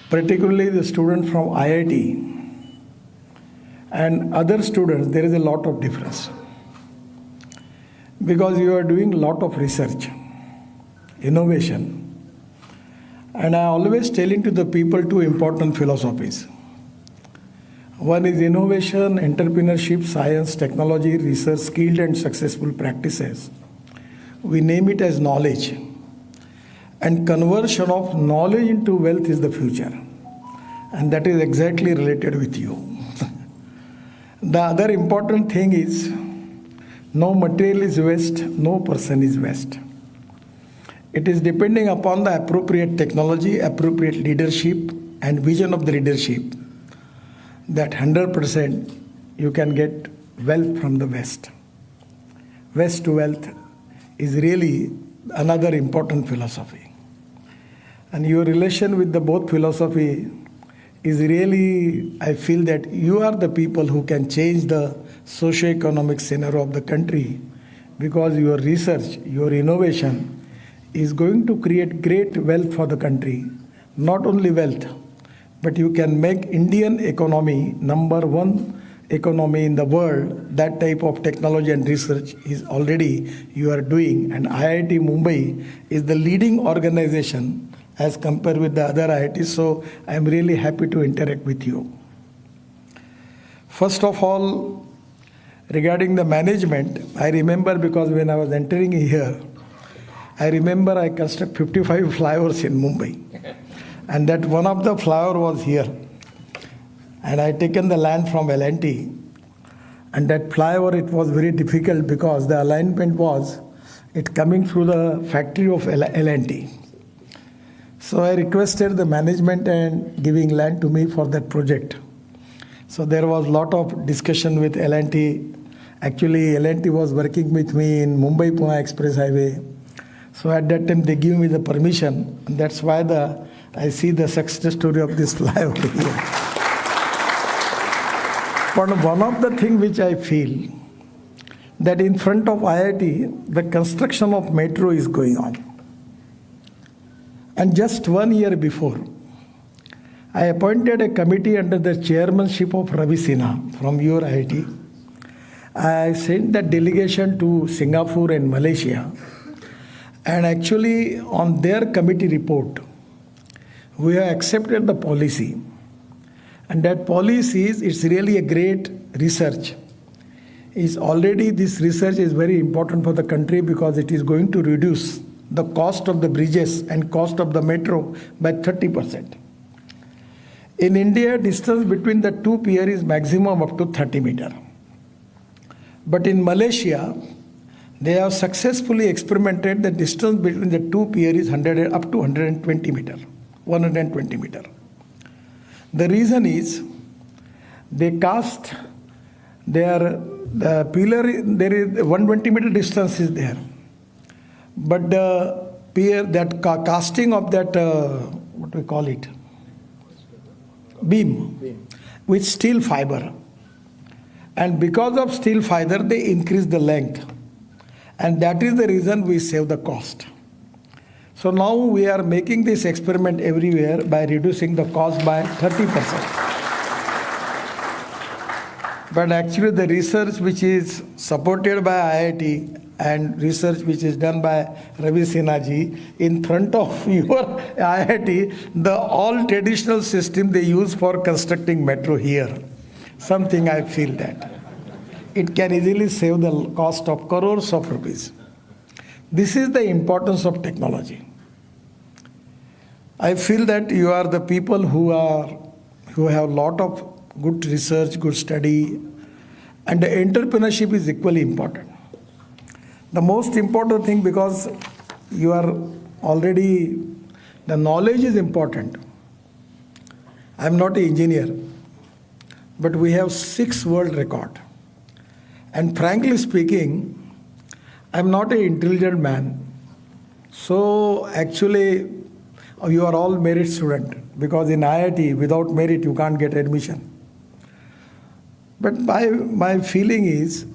particularly the student from IIT and other students, there is a lot of difference. Because you are doing a lot of research, innovation. And I always telling to the people two important philosophies. One is innovation, entrepreneurship, science, technology, research, skilled and successful practices. We name it as knowledge. And conversion of knowledge into wealth is the future. And that is exactly related with you. The other important thing is, no material is waste, no person is waste. It is depending upon the appropriate technology, appropriate leadership, and vision of the leadership that 100% you can get wealth from the West. West to wealth is really another important philosophy. And your relation with the both philosophy is really, I feel that you are the people who can change the socio-economic scenario of the country, because your research, your innovation is going to create great wealth for the country. Not only wealth, but you can make Indian economy number one economy in the world. That type of technology and research is already you are doing. And IIT Mumbai is the leading organization as compared with the other IITs. So I am really happy to interact with you. First of all, regarding the management, I remember, because when I was entering here, I remember I constructed 55 flyovers in Mumbai. And that one of the flyover was here. And I taken the land from L&T. And that flyover, it was very difficult because the alignment was it coming through the factory of L&T. So I requested the management and giving land to me for that project. So there was a lot of discussion with L&T. Actually, L&T was working with me in Mumbai-Pune Express Highway. So at that time, they gave me the permission. And that's why I see the success story of this flyover here. But one of the things which I feel, that in front of IIT, the construction of metro is going on. And just 1 year before, I appointed a committee under the chairmanship of Ravi Sinha from your IIT. I sent that delegation to Singapore and Malaysia. And actually, on their committee report, we have accepted the policy. And that policy is, it's really a great research. This research is very important for the country because it is going to reduce the cost of the bridges and cost of the metro by 30%. In India, distance between the two piers is maximum up to 30 meters. But in Malaysia, they have successfully experimented the distance between the two piers is up to 120 meters. 120 meters. The reason is they cast the pillar, there is 120 meter distance is there. But the pier, that casting of that, what do we call it? Beam with steel fiber. And because of steel fiber, they increase the length. And that is the reason we save the cost. So now we are making this experiment everywhere by reducing the cost by 30%. But actually the research which is supported by IIT and research which is done by Ravi Sinha ji, in front of your IIT, the all traditional system they use for constructing metro here. Something I feel that. It can easily save the cost of crores of rupees. This is the importance of technology. I feel that you are the people who have a lot of good research, good study, and the entrepreneurship is equally important. The most important thing, because you are already, the knowledge is important. I am not an engineer, but we have 6 world record. And frankly speaking, I am not an intelligent man. So actually, you are all merit student, because in IIT, without merit, you can't get admission. But my feeling is,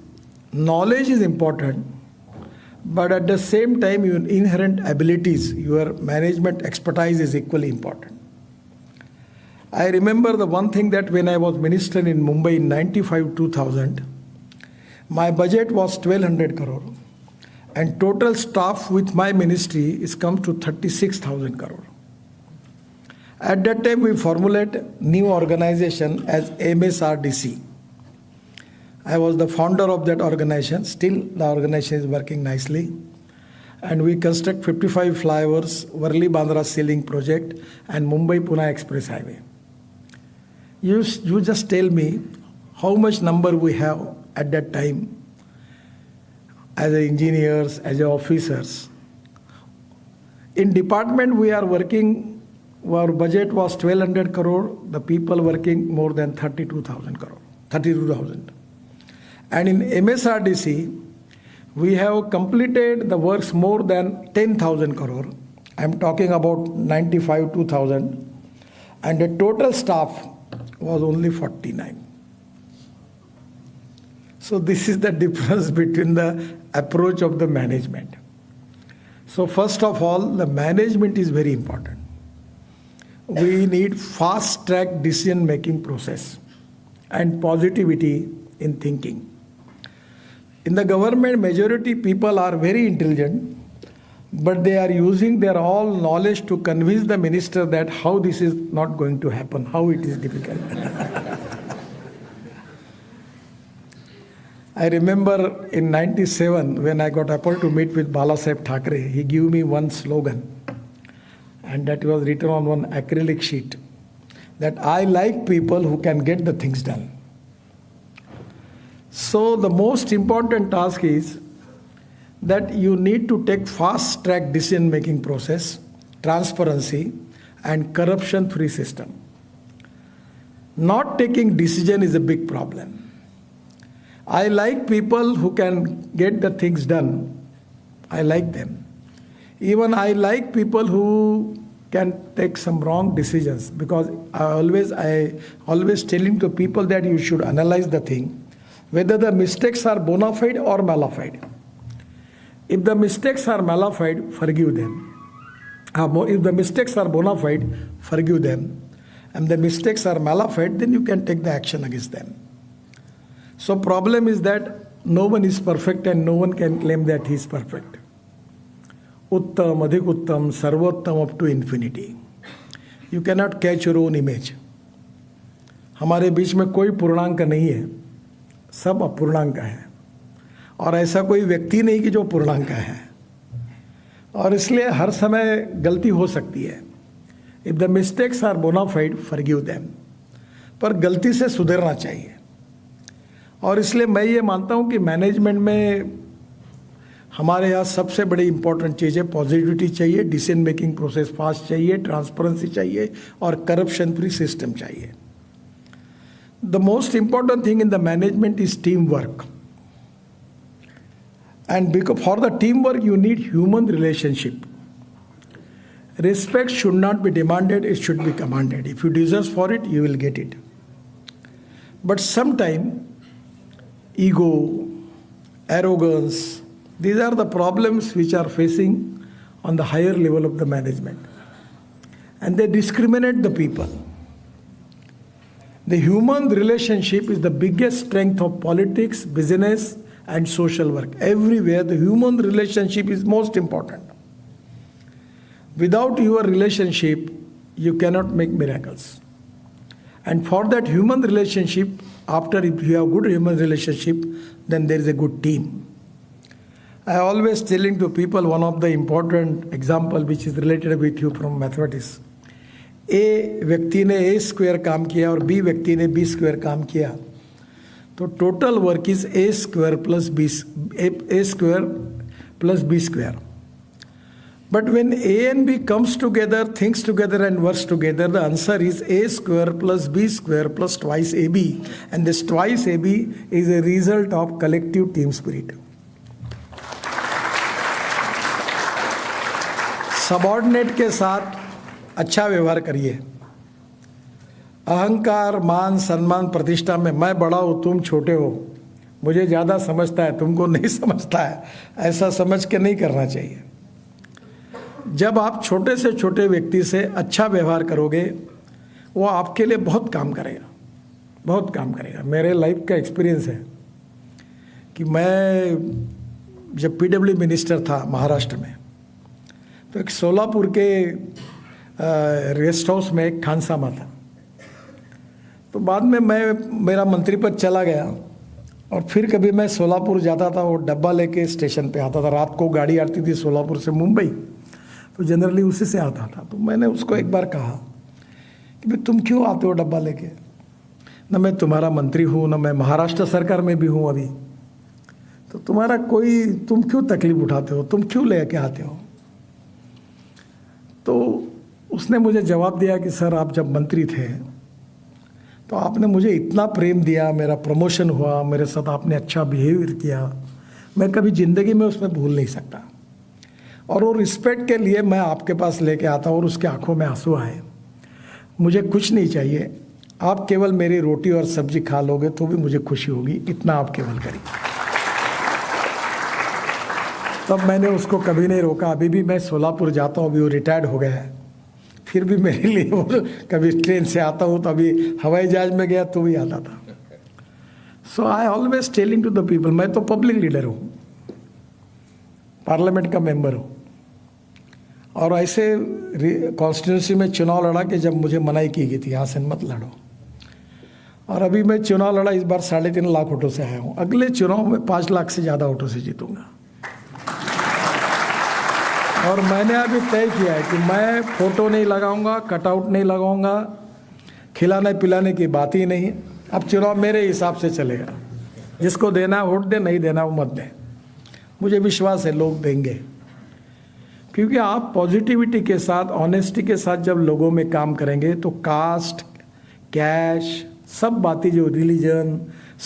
knowledge is important, but at the same time, your inherent abilities, your management expertise is equally important. I remember the one thing that when I was minister in Mumbai in 95-2000, my budget was 1200 crore and total staff with my ministry is come to 36,000 crore. At that time we formulate new organization as MSRDC. I was the founder of that organization. Still the organization is working nicely. And we construct 55 flyovers, Worli-Bandra Sea Link project and Mumbai-Pune Express Highway. You just tell me how much number we have at that time as engineers, as officers. In department we are working, our budget was 1200 crore, the people working more than 32,000. And in MSRDC, we have completed the works more than 10,000 crore. I'm talking about 95-2000. And the total staff was only 49. So this is the difference between the approach of the management. So first of all, the management is very important. We need fast track decision making process and positivity in thinking. In the government, majority people are very intelligent, but they are using their all knowledge to convince the minister that how this is not going to happen, how it is difficult. I remember in 97 when I got appointed to meet with Balasaheb Thackeray, he gave me one slogan, and that was written on one acrylic sheet, that I like people who can get the things done. So the most important task is that you need to take fast track decision making process, transparency and corruption free system. Not taking decision is a big problem. I like people who can get the things done. I like them. Even I like people who can take some wrong decisions, because I always telling to people that you should analyze the thing, whether the mistakes are bona fide or malafide. If the mistakes are malafide, forgive them. If the mistakes are bona fide, forgive them. And the mistakes are malafide, then you can take the action against them. So problem is that no one is perfect and no one can claim that he is perfect. Uttam, Adhik Uttam, Sarvottam up to infinity. You cannot catch your own image. हमारे बीच में कोई पूर्णांक नहीं है, सब अपूर्णांक है, और ऐसा कोई व्यक्ति नहीं कि जो पूर्णांक है, और इसलिए हर समय गलती हो सकती है. If the mistakes are bona fide, forgive them. पर गलती से सुधरना चाहिए. और इसलिए मैं ये मानता हूँ कि मैनेजमेंट में हमारे यहाँ सबसे बड़ी इंपॉर्टेंट चीज़ है पॉजिटिविटी चाहिए, डिसीजन मेकिंग प्रोसेस फास्ट चाहिए, ट्रांसपेरेंसी चाहिए और करप्शन फ्री सिस्टम चाहिए. The most important thing in the management is teamwork. And because for the teamwork you need human relationship. Respect should not be demanded, it should be commanded. If you deserve for it, you will get it. But sometimes ego, arrogance, these are the problems which are facing on the higher level of the management. And they discriminate the people. The human relationship is the biggest strength of politics, business, and social work. Everywhere, the human relationship is most important. Without your relationship, you cannot make miracles. And for that human relationship, after if you have good human relationship, then there is a good team. I always telling to people one of the important example which is related with you from mathematics. ए व्यक्ति ने ए square काम किया और B व्यक्ति ने B square काम किया, तो total work is A square plus B square. But when A and B comes together, thinks together and works together, the answer is A square plus B square plus twice AB. And this twice AB is a result of collective team spirit. Subordinate के साथ अच्छा व्यवहार करिए. अहंकार, मान, सम्मान, प्रतिष्ठा में मैं बड़ा हूँ तुम छोटे हो, मुझे ज़्यादा समझता है तुमको नहीं समझता है, ऐसा समझ के नहीं करना चाहिए. जब आप छोटे से छोटे व्यक्ति से अच्छा व्यवहार करोगे, वो आपके लिए बहुत काम करेगा, बहुत काम करेगा। मेरे लाइफ का एक्सपीरियंस है कि मैं जब पीडब्ल्यू मिनिस्टर था महाराष्ट्र में, तो एक सोलापुर के रेस्ट हाउस में एक खानसामा था। तो बाद में मेरा मंत्री पद चला गया और फिर कभी मैं सोलापुर जाता था, वो डब्बा लेके स्टेशन पे आता था। रात को गाड़ी आती थी सोलापुर से मुंबई, तो जनरली उसी से आता था। तो मैंने उसको एक बार कहा कि भाई तुम क्यों आते हो डब्बा लेके, ना मैं तुम्हारा मंत्री हूँ, ना मैं महाराष्ट्र सरकार में भी हूँ अभी, तो तुम क्यों तकलीफ उठाते हो, तुम क्यों लेके आते हो। तो उसने मुझे जवाब दिया कि सर आप जब मंत्री थे तो आपने मुझे इतना प्रेम दिया, मेरा प्रमोशन हुआ, मेरे साथ आपने अच्छा बिहेवियर किया, मैं कभी ज़िंदगी में उसमें भूल नहीं सकता। और वो रिस्पेक्ट के लिए मैं आपके पास लेके आता हूँ और उसके आंखों में आंसू आए। मुझे कुछ नहीं चाहिए, आप केवल मेरी रोटी और सब्जी खा लोगे तो भी मुझे खुशी होगी, इतना आप केवल करिए। तब मैंने उसको कभी नहीं रोका। अभी भी मैं सोलापुर जाता हूँ, अभी वो रिटायर्ड हो गया है, फिर भी मेरे लिए वो कभी ट्रेन से आता हूँ तो अभी हवाई जहाज में गया तो भी आता था। So I always telling to the people, मैं तो पब्लिक लीडर हूँ, पार्लियामेंट का मेंबर हूँ, और ऐसे कॉन्स्टिट्यूंसी में चुनाव लड़ा कि जब मुझे मनाही की गई थी यहाँ से मत लड़ो, और अभी मैं चुनाव लड़ा, इस बार 3.5 लाख वोटों से आया हूँ। अगले चुनाव में 5 लाख से ज़्यादा वोटों से जीतूंगा। और मैंने अभी तय किया है कि मैं फोटो नहीं लगाऊंगा, कटआउट नहीं लगाऊंगा, खिलाने पिलाने की बात ही नहीं। अब चुनाव मेरे हिसाब से चलेगा, जिसको देना है वोट दे, नहीं देना वो मत दे। मुझे विश्वास है लोग देंगे, क्योंकि आप पॉजिटिविटी के साथ, ऑनेस्टी के साथ जब लोगों में काम करेंगे तो कास्ट, कैश, सब बातें, जो रिलीजन,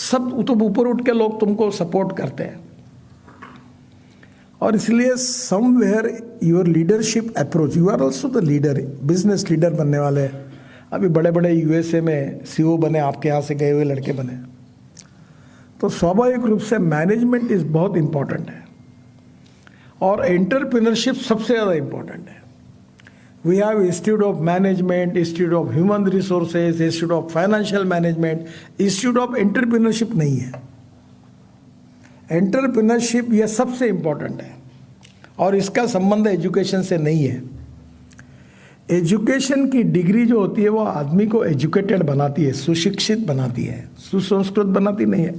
सब तो ऊपर उठ के लोग तुमको सपोर्ट करते हैं। और इसलिए somewhere your leadership approach, you are also the leader, business leader बनने वाले। अभी बड़े बड़े यूएसए में सीईओ बने, आपके यहाँ से गए हुए लड़के बने। तो स्वाभाविक रूप से मैनेजमेंट इज बहुत इंपॉर्टेंट है, और एंटरप्रेन्योरशिप सबसे ज़्यादा इंपॉर्टेंट है। We have institute of management, institute of human resources, institute of financial management, institute of entrepreneurship नहीं है। एंटरप्रेन्योरशिप ये सबसे इम्पोर्टेंट है, और इसका संबंध एजुकेशन से नहीं है। एजुकेशन की डिग्री जो होती है वो आदमी को एजुकेटेड बनाती है, सुशिक्षित बनाती है, सुसंस्कृत बनाती नहीं है,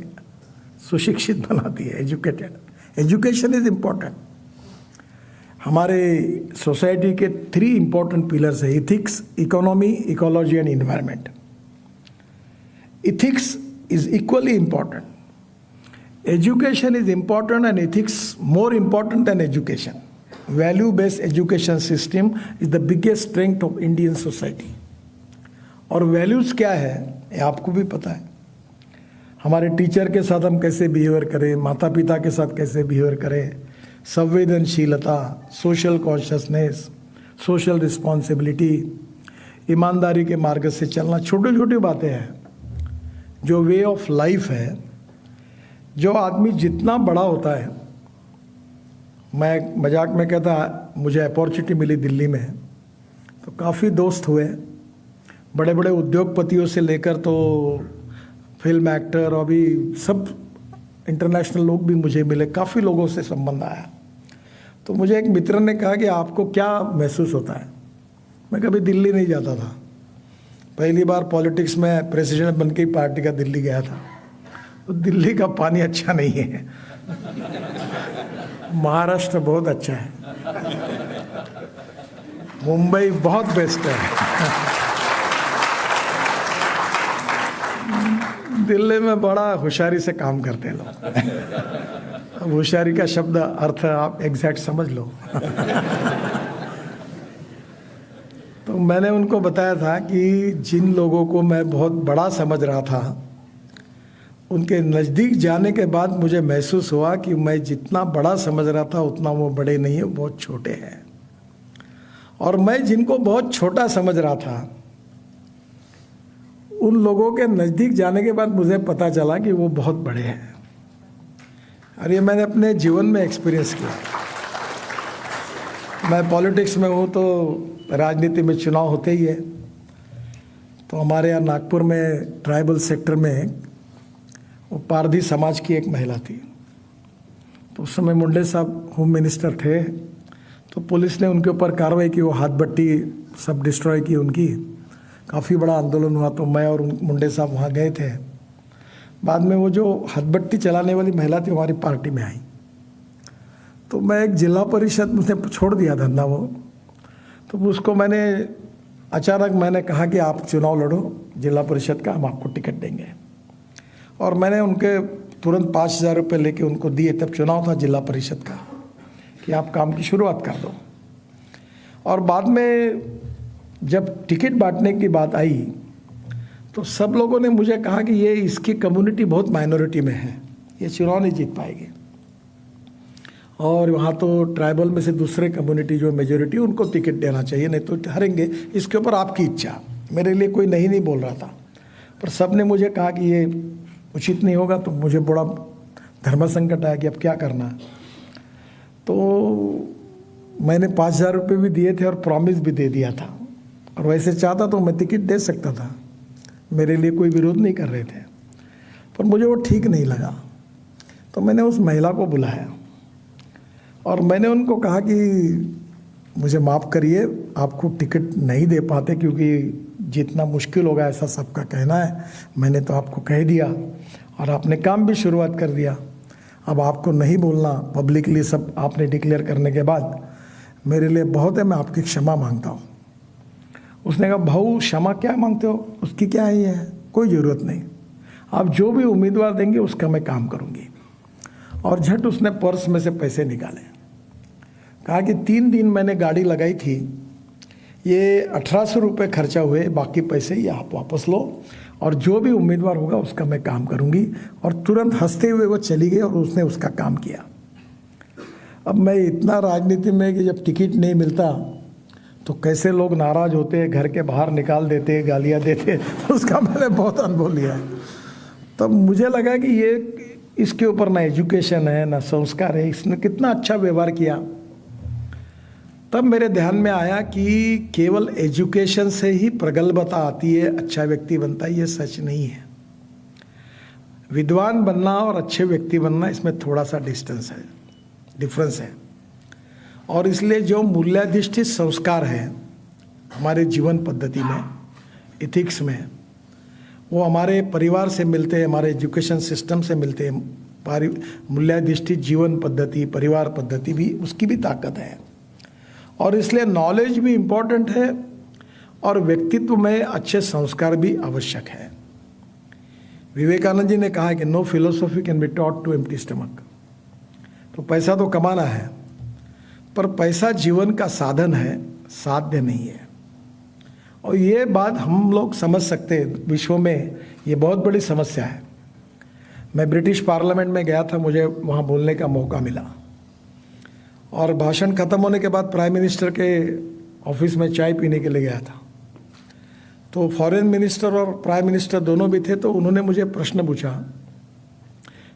सुशिक्षित बनाती है, एजुकेटेड। Education is important. हमारे सोसाइटी के 3 इंपॉर्टेंट पिलर्स है, ethics, economy, ecology and environment. Ethics is equally important. Education is important and ethics more important than education. Value-based education system is the biggest strength of Indian society. और values क्या है ये आपको भी पता है। हमारे टीचर के साथ हम कैसे बिहेवियर करें, माता पिता के साथ कैसे बिहेवियर करें, संवेदनशीलता, सोशल कॉन्शियसनेस, सोशल रिस्पॉन्सिबिलिटी, ईमानदारी के मार्ग से चलना, छोटी छोटी बातें हैं जो वे ऑफ लाइफ है। जो आदमी जितना बड़ा होता है, मैं मजाक में कहता, मुझे अपॉर्चुनिटी मिली दिल्ली में तो काफ़ी दोस्त हुए, बड़े बड़े उद्योगपतियों से लेकर तो फिल्म एक्टर, और अभी सब इंटरनेशनल लोग भी मुझे मिले, काफ़ी लोगों से संबंध आया। तो मुझे एक मित्र ने कहा कि आपको क्या महसूस होता है। मैं कभी दिल्ली नहीं जाता था, पहली बार पॉलिटिक्स में प्रेसिडेंट बन के पार्टी का दिल्ली गया था। तो दिल्ली का पानी अच्छा नहीं है, महाराष्ट्र बहुत अच्छा है, मुंबई बहुत बेस्ट है, दिल्ली में बड़ा होशियारी से काम करते हैं लोग। अब होशियारी का शब्द अर्थ आप एग्जैक्ट समझ लो। तो मैंने उनको बताया था कि जिन लोगों को मैं बहुत बड़ा समझ रहा था, उनके नज़दीक जाने के बाद मुझे महसूस हुआ कि मैं जितना बड़ा समझ रहा था उतना वो बड़े नहीं है, बहुत छोटे हैं। और मैं जिनको बहुत छोटा समझ रहा था, उन लोगों के नज़दीक जाने के बाद मुझे पता चला कि वो बहुत बड़े हैं। और ये मैंने अपने जीवन में एक्सपीरियंस किया। मैं पॉलिटिक्स में हूँ तो राजनीति में चुनाव होते ही है, तो हमारे यहाँ नागपुर में ट्राइबल सेक्टर में वो पारधी समाज की एक महिला थी। तो उस समय मुंडे साहब होम मिनिस्टर थे, तो पुलिस ने उनके ऊपर कार्रवाई की, वो हाथ भट्टी सब डिस्ट्रॉय की उनकी। काफ़ी बड़ा आंदोलन हुआ। तो मैं और मुंडे साहब वहाँ गए थे। बाद में वो जो हथबट्टी चलाने वाली महिला थी हमारी पार्टी में आई। तो मैं एक जिला परिषद उसने छोड़ दिया धंधा वो। तो उसको मैंने कहा कि आप चुनाव लड़ो जिला परिषद का, हम आपको टिकट देंगे। और मैंने उनके तुरंत 5,000 रुपये लेके उनको दिए। तब चुनाव था जिला परिषद का कि आप काम की शुरुआत कर दो। और बाद में जब टिकट बांटने की बात आई तो सब लोगों ने मुझे कहा कि ये इसकी कम्युनिटी बहुत माइनॉरिटी में है, ये चुनाव नहीं जीत पाएगी। और वहाँ तो ट्राइबल में से दूसरे कम्युनिटी जो मेजोरिटी उनको टिकट देना चाहिए, नहीं तो हारेंगे। इसके ऊपर आपकी इच्छा। मेरे लिए कोई नहीं बोल रहा था, पर सब ने मुझे कहा कि ये उचित नहीं होगा। तो मुझे बड़ा धर्म संकट आया कि अब क्या करना। तो मैंने 5,000 रुपये भी दिए थे और प्रॉमिस भी दे दिया था। और वैसे चाहता तो मैं टिकट दे सकता था, मेरे लिए कोई विरोध नहीं कर रहे थे, पर मुझे वो ठीक नहीं लगा। तो मैंने उस महिला को बुलाया और मैंने उनको कहा कि मुझे माफ़ करिए, आपको टिकट नहीं दे पाते क्योंकि जितना मुश्किल होगा ऐसा सबका कहना है। मैंने तो आपको कह दिया और आपने काम भी शुरुआत कर दिया। अब आपको नहीं बोलना पब्लिकली सब आपने डिक्लेयर करने के बाद मेरे लिए बहुत है, मैं आपकी क्षमा मांगता हूँ। उसने कहा भाऊ क्षमा क्या मांगते हो, उसकी क्या है, कोई ज़रूरत नहीं, आप जो भी उम्मीदवार देंगे उसका मैं काम करूँगी। और झट उसने पर्स में से पैसे निकाले, कहा कि 3 दिन मैंने गाड़ी लगाई थी, ये 1,800 रुपये खर्चा हुए, बाकी पैसे ये आप वापस लो और जो भी उम्मीदवार होगा उसका मैं काम करूँगी। और तुरंत हंसते हुए वो चली गई और उसने उसका काम किया। अब मैं इतना राजनीति में कि जब टिकट नहीं मिलता तो कैसे लोग नाराज़ होते, घर के बाहर निकाल देते, गालियाँ देते, तो उसका मैंने बहुत अनुभव लिया है। तब मुझे लगा कि ये इसके ऊपर ना एजुकेशन है ना संस्कार है, इसने कितना अच्छा व्यवहार किया। तब मेरे ध्यान में आया कि केवल एजुकेशन से ही प्रगल्भता आती है, अच्छा व्यक्ति बनता है, ये सच नहीं है। विद्वान बनना और अच्छे व्यक्ति बनना, इसमें थोड़ा सा डिफरेंस है। और इसलिए जो मूल्याधिष्ठित संस्कार है हमारे जीवन पद्धति में, इथिक्स में, वो हमारे परिवार से मिलते हैं, हमारे एजुकेशन सिस्टम से मिलते हैं। मूल्याधिष्ठित जीवन पद्धति, परिवार पद्धति भी, उसकी भी ताकत है। और इसलिए नॉलेज भी इम्पॉर्टेंट है और व्यक्तित्व में अच्छे संस्कार भी आवश्यक है। विवेकानंद जी ने कहा कि no philosophy can be taught to empty stomach. तो पैसा तो कमाना है, पर पैसा जीवन का साधन है, साध्य नहीं है। और ये बात हम लोग समझ सकते हैं, विश्व में ये बहुत बड़ी समस्या है। मैं ब्रिटिश पार्लियामेंट में गया था, मुझे वहाँ बोलने का मौका मिला और भाषण खत्म होने के बाद प्राइम मिनिस्टर के ऑफिस में चाय पीने के लिए गया था। तो फॉरेन मिनिस्टर और प्राइम मिनिस्टर दोनों भी थे। तो उन्होंने मुझे प्रश्न पूछा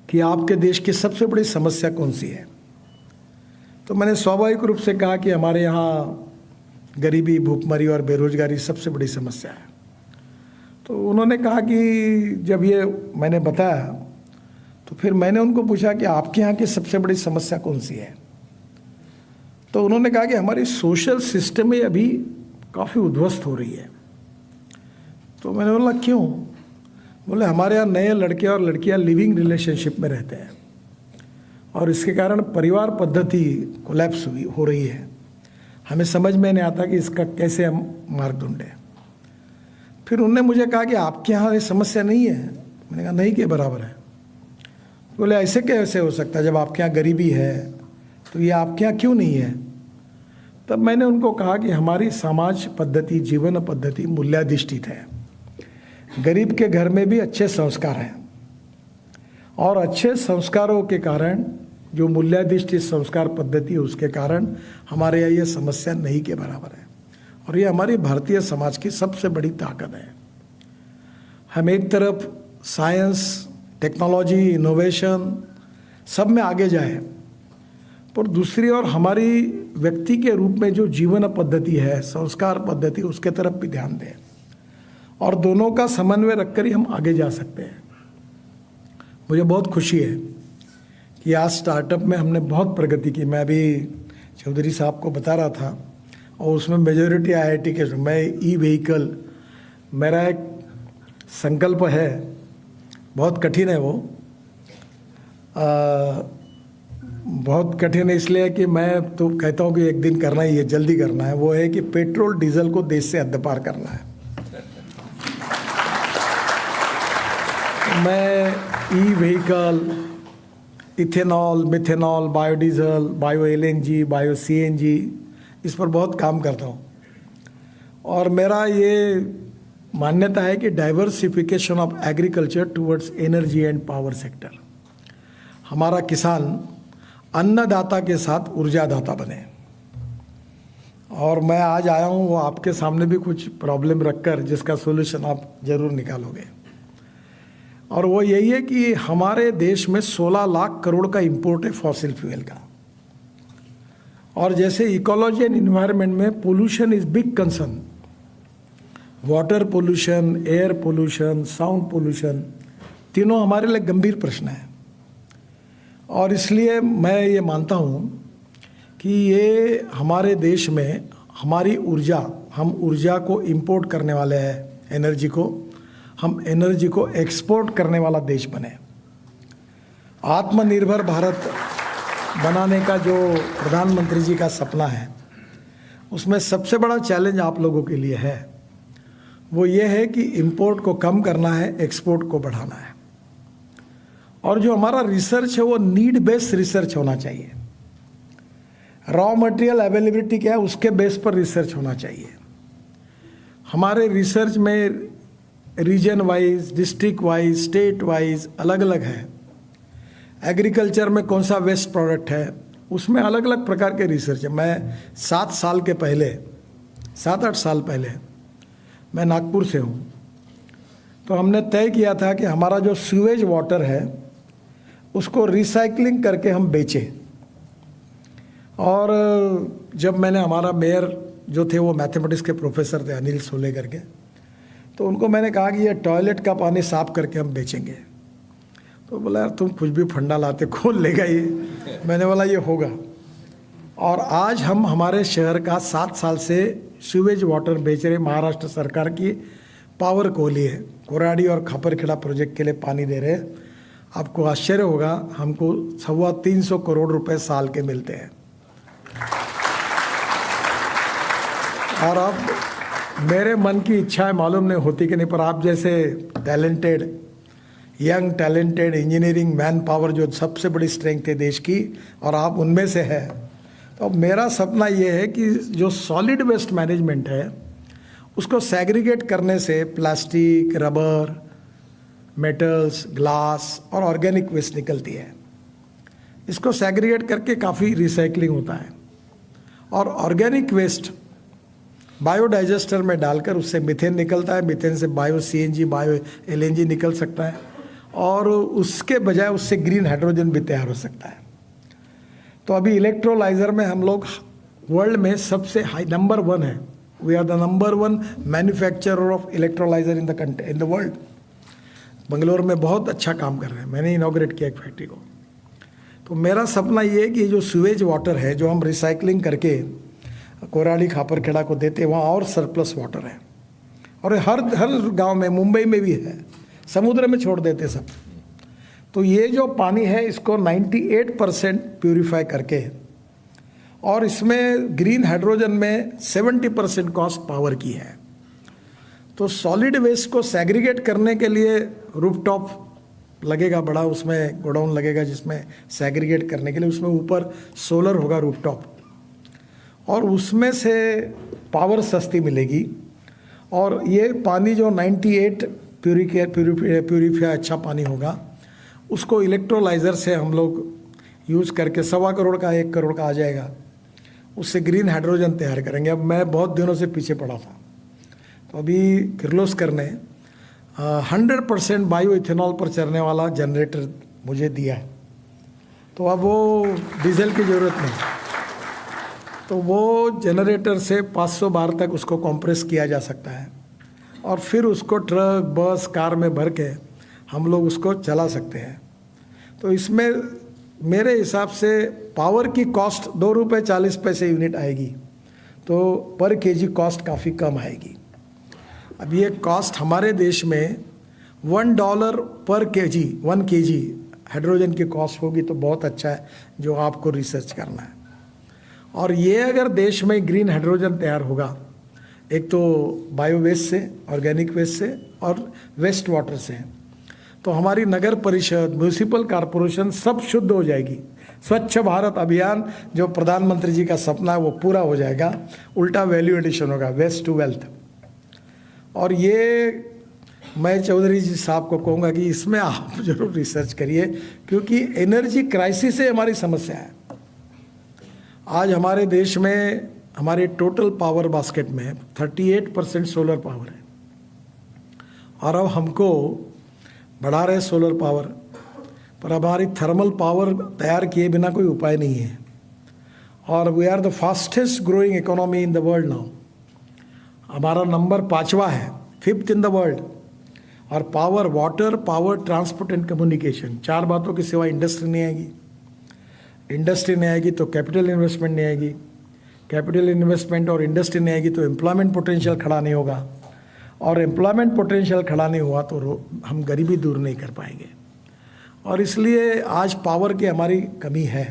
कि आपके देश की सबसे बड़ी समस्या कौन सी है। तो मैंने स्वाभाविक रूप से कहा कि हमारे यहाँ गरीबी, भूखमरी और बेरोजगारी सबसे बड़ी समस्या है। तो उन्होंने कहा कि जब ये मैंने बताया तो फिर मैंने उनको पूछा कि आपके यहाँ की सबसे बड़ी समस्या कौन सी है। तो उन्होंने कहा कि हमारी सोशल सिस्टम में अभी काफ़ी उद्ध्वस्त हो रही है। तो मैंने बोला क्यों? बोले हमारे यहाँ नए लड़के और लड़कियाँ लिविंग रिलेशनशिप में रहते हैं और इसके कारण परिवार पद्धति कोलैप्स हो रही है। हमें समझ में नहीं आता कि इसका कैसे हम मार्ग ढूंढें। फिर उन्होंने मुझे कहा कि आपके यहाँ ये समस्या नहीं है। मैंने कहा नहीं के बराबर है। बोले ऐसे कैसे हो सकता है, जब आपके यहाँ गरीबी है तो ये आपके यहाँ क्यों नहीं है? तब मैंने उनको कहा कि हमारी समाज पद्धति, जीवन पद्धति मूल्याधिष्ठित है। गरीब के घर में भी अच्छे संस्कार हैं और अच्छे संस्कारों के कारण, जो मूल्याधिष्ठित संस्कार पद्धति है उसके कारण हमारे यहाँ ये समस्या नहीं के बराबर है। और ये हमारी भारतीय समाज की सबसे बड़ी ताकत है। हम एक तरफ साइंस, टेक्नोलॉजी, इनोवेशन सब में आगे जाए, पर दूसरी ओर हमारी व्यक्ति के रूप में जो जीवन पद्धति है, संस्कार पद्धति, उसके तरफ भी ध्यान दें। और दोनों का समन्वय रखकर ही हम आगे जा सकते हैं। मुझे बहुत खुशी है कि आज स्टार्टअप में हमने बहुत प्रगति की। मैं अभी चौधरी साहब को बता रहा था, और उसमें मेजॉरिटी IIT के। मैं ई-व्हीकल, मेरा एक संकल्प है, बहुत कठिन है वो, बहुत कठिन है इसलिए कि मैं तो कहता हूँ कि एक दिन करना ही है, जल्दी करना है। वो है कि पेट्रोल डीजल को देश से हद्दपार करना है। मैं e-vehicle, ethanol, methanol, biodiesel, bio LNG, bio CNG, इस पर बहुत काम करता हूँ। और मेरा ये मान्यता है कि diversification of agriculture towards energy and power sector, हमारा किसान अन्नदाता के साथ ऊर्जादाता बने। और मैं आज आया हूँ वो आपके सामने भी कुछ प्रॉब्लम रखकर, जिसका सोल्यूशन आप जरूर निकालोगे। और वो यही है कि हमारे देश में 16 लाख करोड़ का इंपोर्ट है फॉसिल फ्यूल का। और जैसे इकोलॉजी एंड इन्वायरमेंट में pollution is big concern, water pollution, air pollution, sound pollution, तीनों हमारे लिए गंभीर प्रश्न है। और इसलिए मैं ये मानता हूँ कि ये हमारे देश में हमारी ऊर्जा, हम ऊर्जा को इंपोर्ट करने वाले हैं, एनर्जी को, हम एनर्जी को एक्सपोर्ट करने वाला देश बने। आत्मनिर्भर भारत बनाने का जो प्रधानमंत्री जी का सपना है, उसमें सबसे बड़ा चैलेंज आप लोगों के लिए है, वो ये है कि इंपोर्ट को कम करना है, एक्सपोर्ट को बढ़ाना है। और जो हमारा रिसर्च है वो नीड बेस्ड रिसर्च होना चाहिए। रॉ मटेरियल अवेलेबिलिटी क्या है उसके बेस पर रिसर्च होना चाहिए। हमारे रिसर्च में region wise, district wise, state wise अलग अलग है। एग्रीकल्चर में कौन सा वेस्ट प्रोडक्ट है, उसमें अलग अलग प्रकार के रिसर्च है। मैं 7 साल के पहले, 7-8 साल पहले, मैं नागपुर से हूँ, तो हमने तय किया था कि हमारा जो सीवेज वाटर है उसको रिसाइकलिंग करके हम बेचें। और जब मैंने, हमारा मेयर जो थे वो मैथमेटिक्स के प्रोफेसर थे, अनिल सोले करके, तो उनको मैंने कहा कि ये टॉयलेट का पानी साफ करके हम बेचेंगे। तो बोला यार तुम कुछ भी फंडा लाते, कौन लेगा ये। मैंने बोला ये होगा। और आज हम हमारे शहर का 7 साल से सीवेज वाटर बेच रहे, महाराष्ट्र सरकार की पावर को लिए कोराडी और खापरखेड़ा प्रोजेक्ट के लिए पानी दे रहे। आपको आश्चर्य होगा, हमको 325 करोड़ रुपए साल के मिलते हैं। और अब मेरे मन की इच्छा है, मालूम नहीं होती कि नहीं, पर आप जैसे talented, young talented engineering man power जो सबसे बड़ी स्ट्रेंथ है देश की, और आप उनमें से है, तो मेरा सपना ये है कि जो सॉलिड वेस्ट मैनेजमेंट है उसको सेग्रीगेट करने से प्लास्टिक, रबर, मेटल्स, ग्लास और ऑर्गेनिक वेस्ट निकलती है। इसको सेग्रीगेट करके काफ़ी रिसाइकलिंग होता है। और ऑर्गेनिक वेस्ट बायोडाइजेस्टर में डालकर उससे मीथेन निकलता है, मीथेन से बायो CNG, बायो LNG निकल सकता है, और उसके बजाय उससे ग्रीन हाइड्रोजन भी तैयार हो सकता है। तो अभी इलेक्ट्रोलाइजर में हम लोग वर्ल्ड में सबसे हाई नंबर 1 है। We are the number 1 manufacturer of electrolyzer in the world. Bangalore में बहुत अच्छा काम कर रहे हैं, मैंने इनॉग्रेट किया एक फैक्ट्री को। तो मेरा सपना ये है कि जो सीवेज वाटर है जो हम रिसाइकलिंग करके कोराडी खापरखेड़ा को देते हैं, वहाँ और सरप्लस वाटर है, और हर गांव में, मुंबई में भी है, समुद्र में छोड़ देते सब। तो ये जो पानी है इसको 98% प्यूरिफाई करके, और इसमें ग्रीन हाइड्रोजन में 70% कॉस्ट पावर की है। तो सॉलिड वेस्ट को सेग्रीगेट करने के लिए रूफटॉप लगेगा बड़ा, उसमें गोडाउन लगेगा जिसमें सेग्रीगेट करने के लिए, उसमें ऊपर सोलर होगा रूफटॉप, और उसमें से पावर सस्ती मिलेगी। और ये पानी जो 98 प्यूरिफाई अच्छा पानी होगा, उसको इलेक्ट्रोलाइज़र से हम लोग यूज़ करके 1.25 करोड़ का 1 करोड़ का आ जाएगा, उससे ग्रीन हाइड्रोजन तैयार करेंगे। अब मैं बहुत दिनों से पीछे पड़ा था, तो अभी किर्लोस्कर ने 100% बायो इथेनॉल पर चलने वाला जनरेटर मुझे दिया है। तो अब वो डीजल की ज़रूरत नहीं, तो वो जनरेटर से 500 बार तक उसको कंप्रेस किया जा सकता है, और फिर उसको ट्रक बस कार में भर के हम लोग उसको चला सकते हैं। तो इसमें मेरे हिसाब से पावर की कॉस्ट 2 रुपये 40 पैसे यूनिट आएगी, तो पर केजी कॉस्ट काफ़ी कम आएगी। अब ये कॉस्ट हमारे देश में $1 पर केजी 1 केजी हाइड्रोजन की कॉस्ट होगी तो बहुत अच्छा है, जो आपको रिसर्च करना है। और ये अगर देश में ग्रीन हाइड्रोजन तैयार होगा, एक तो बायो वेस्ट से, ऑर्गेनिक वेस्ट से और वेस्ट वाटर से, तो हमारी नगर परिषद, म्यूनिसिपल कॉरपोरेशन सब शुद्ध हो जाएगी। स्वच्छ भारत अभियान जो प्रधानमंत्री जी का सपना है वो पूरा हो जाएगा, उल्टा वैल्यू एडिशन होगा, वेस्ट टू वेल्थ। और ये मैं चौधरी जी साहब को कहूँगा कि इसमें आप जरूर रिसर्च करिए, क्योंकि एनर्जी क्राइसिस से हमारी समस्या है। आज हमारे देश में हमारे टोटल पावर बास्केट में 38% सोलर पावर है, और अब हमको बढ़ा रहे सोलर पावर, पर हमारी थर्मल पावर तैयार किए बिना कोई उपाय नहीं है। और we are the fastest growing economy in the world now. हमारा नंबर 5वां है, 5th इन द वर्ल्ड। और power, water, power, transport and communication, 4 बातों की सिवा इंडस्ट्री नहीं आएगी। इंडस्ट्री नहीं आएगी तो कैपिटल इन्वेस्टमेंट नहीं आएगी, कैपिटल इन्वेस्टमेंट और इंडस्ट्री नहीं आएगी तो एम्प्लॉयमेंट पोटेंशियल खड़ा नहीं होगा, और एम्प्लॉयमेंट पोटेंशियल खड़ा नहीं हुआ तो हम गरीबी दूर नहीं कर पाएंगे। और इसलिए आज पावर की हमारी कमी है,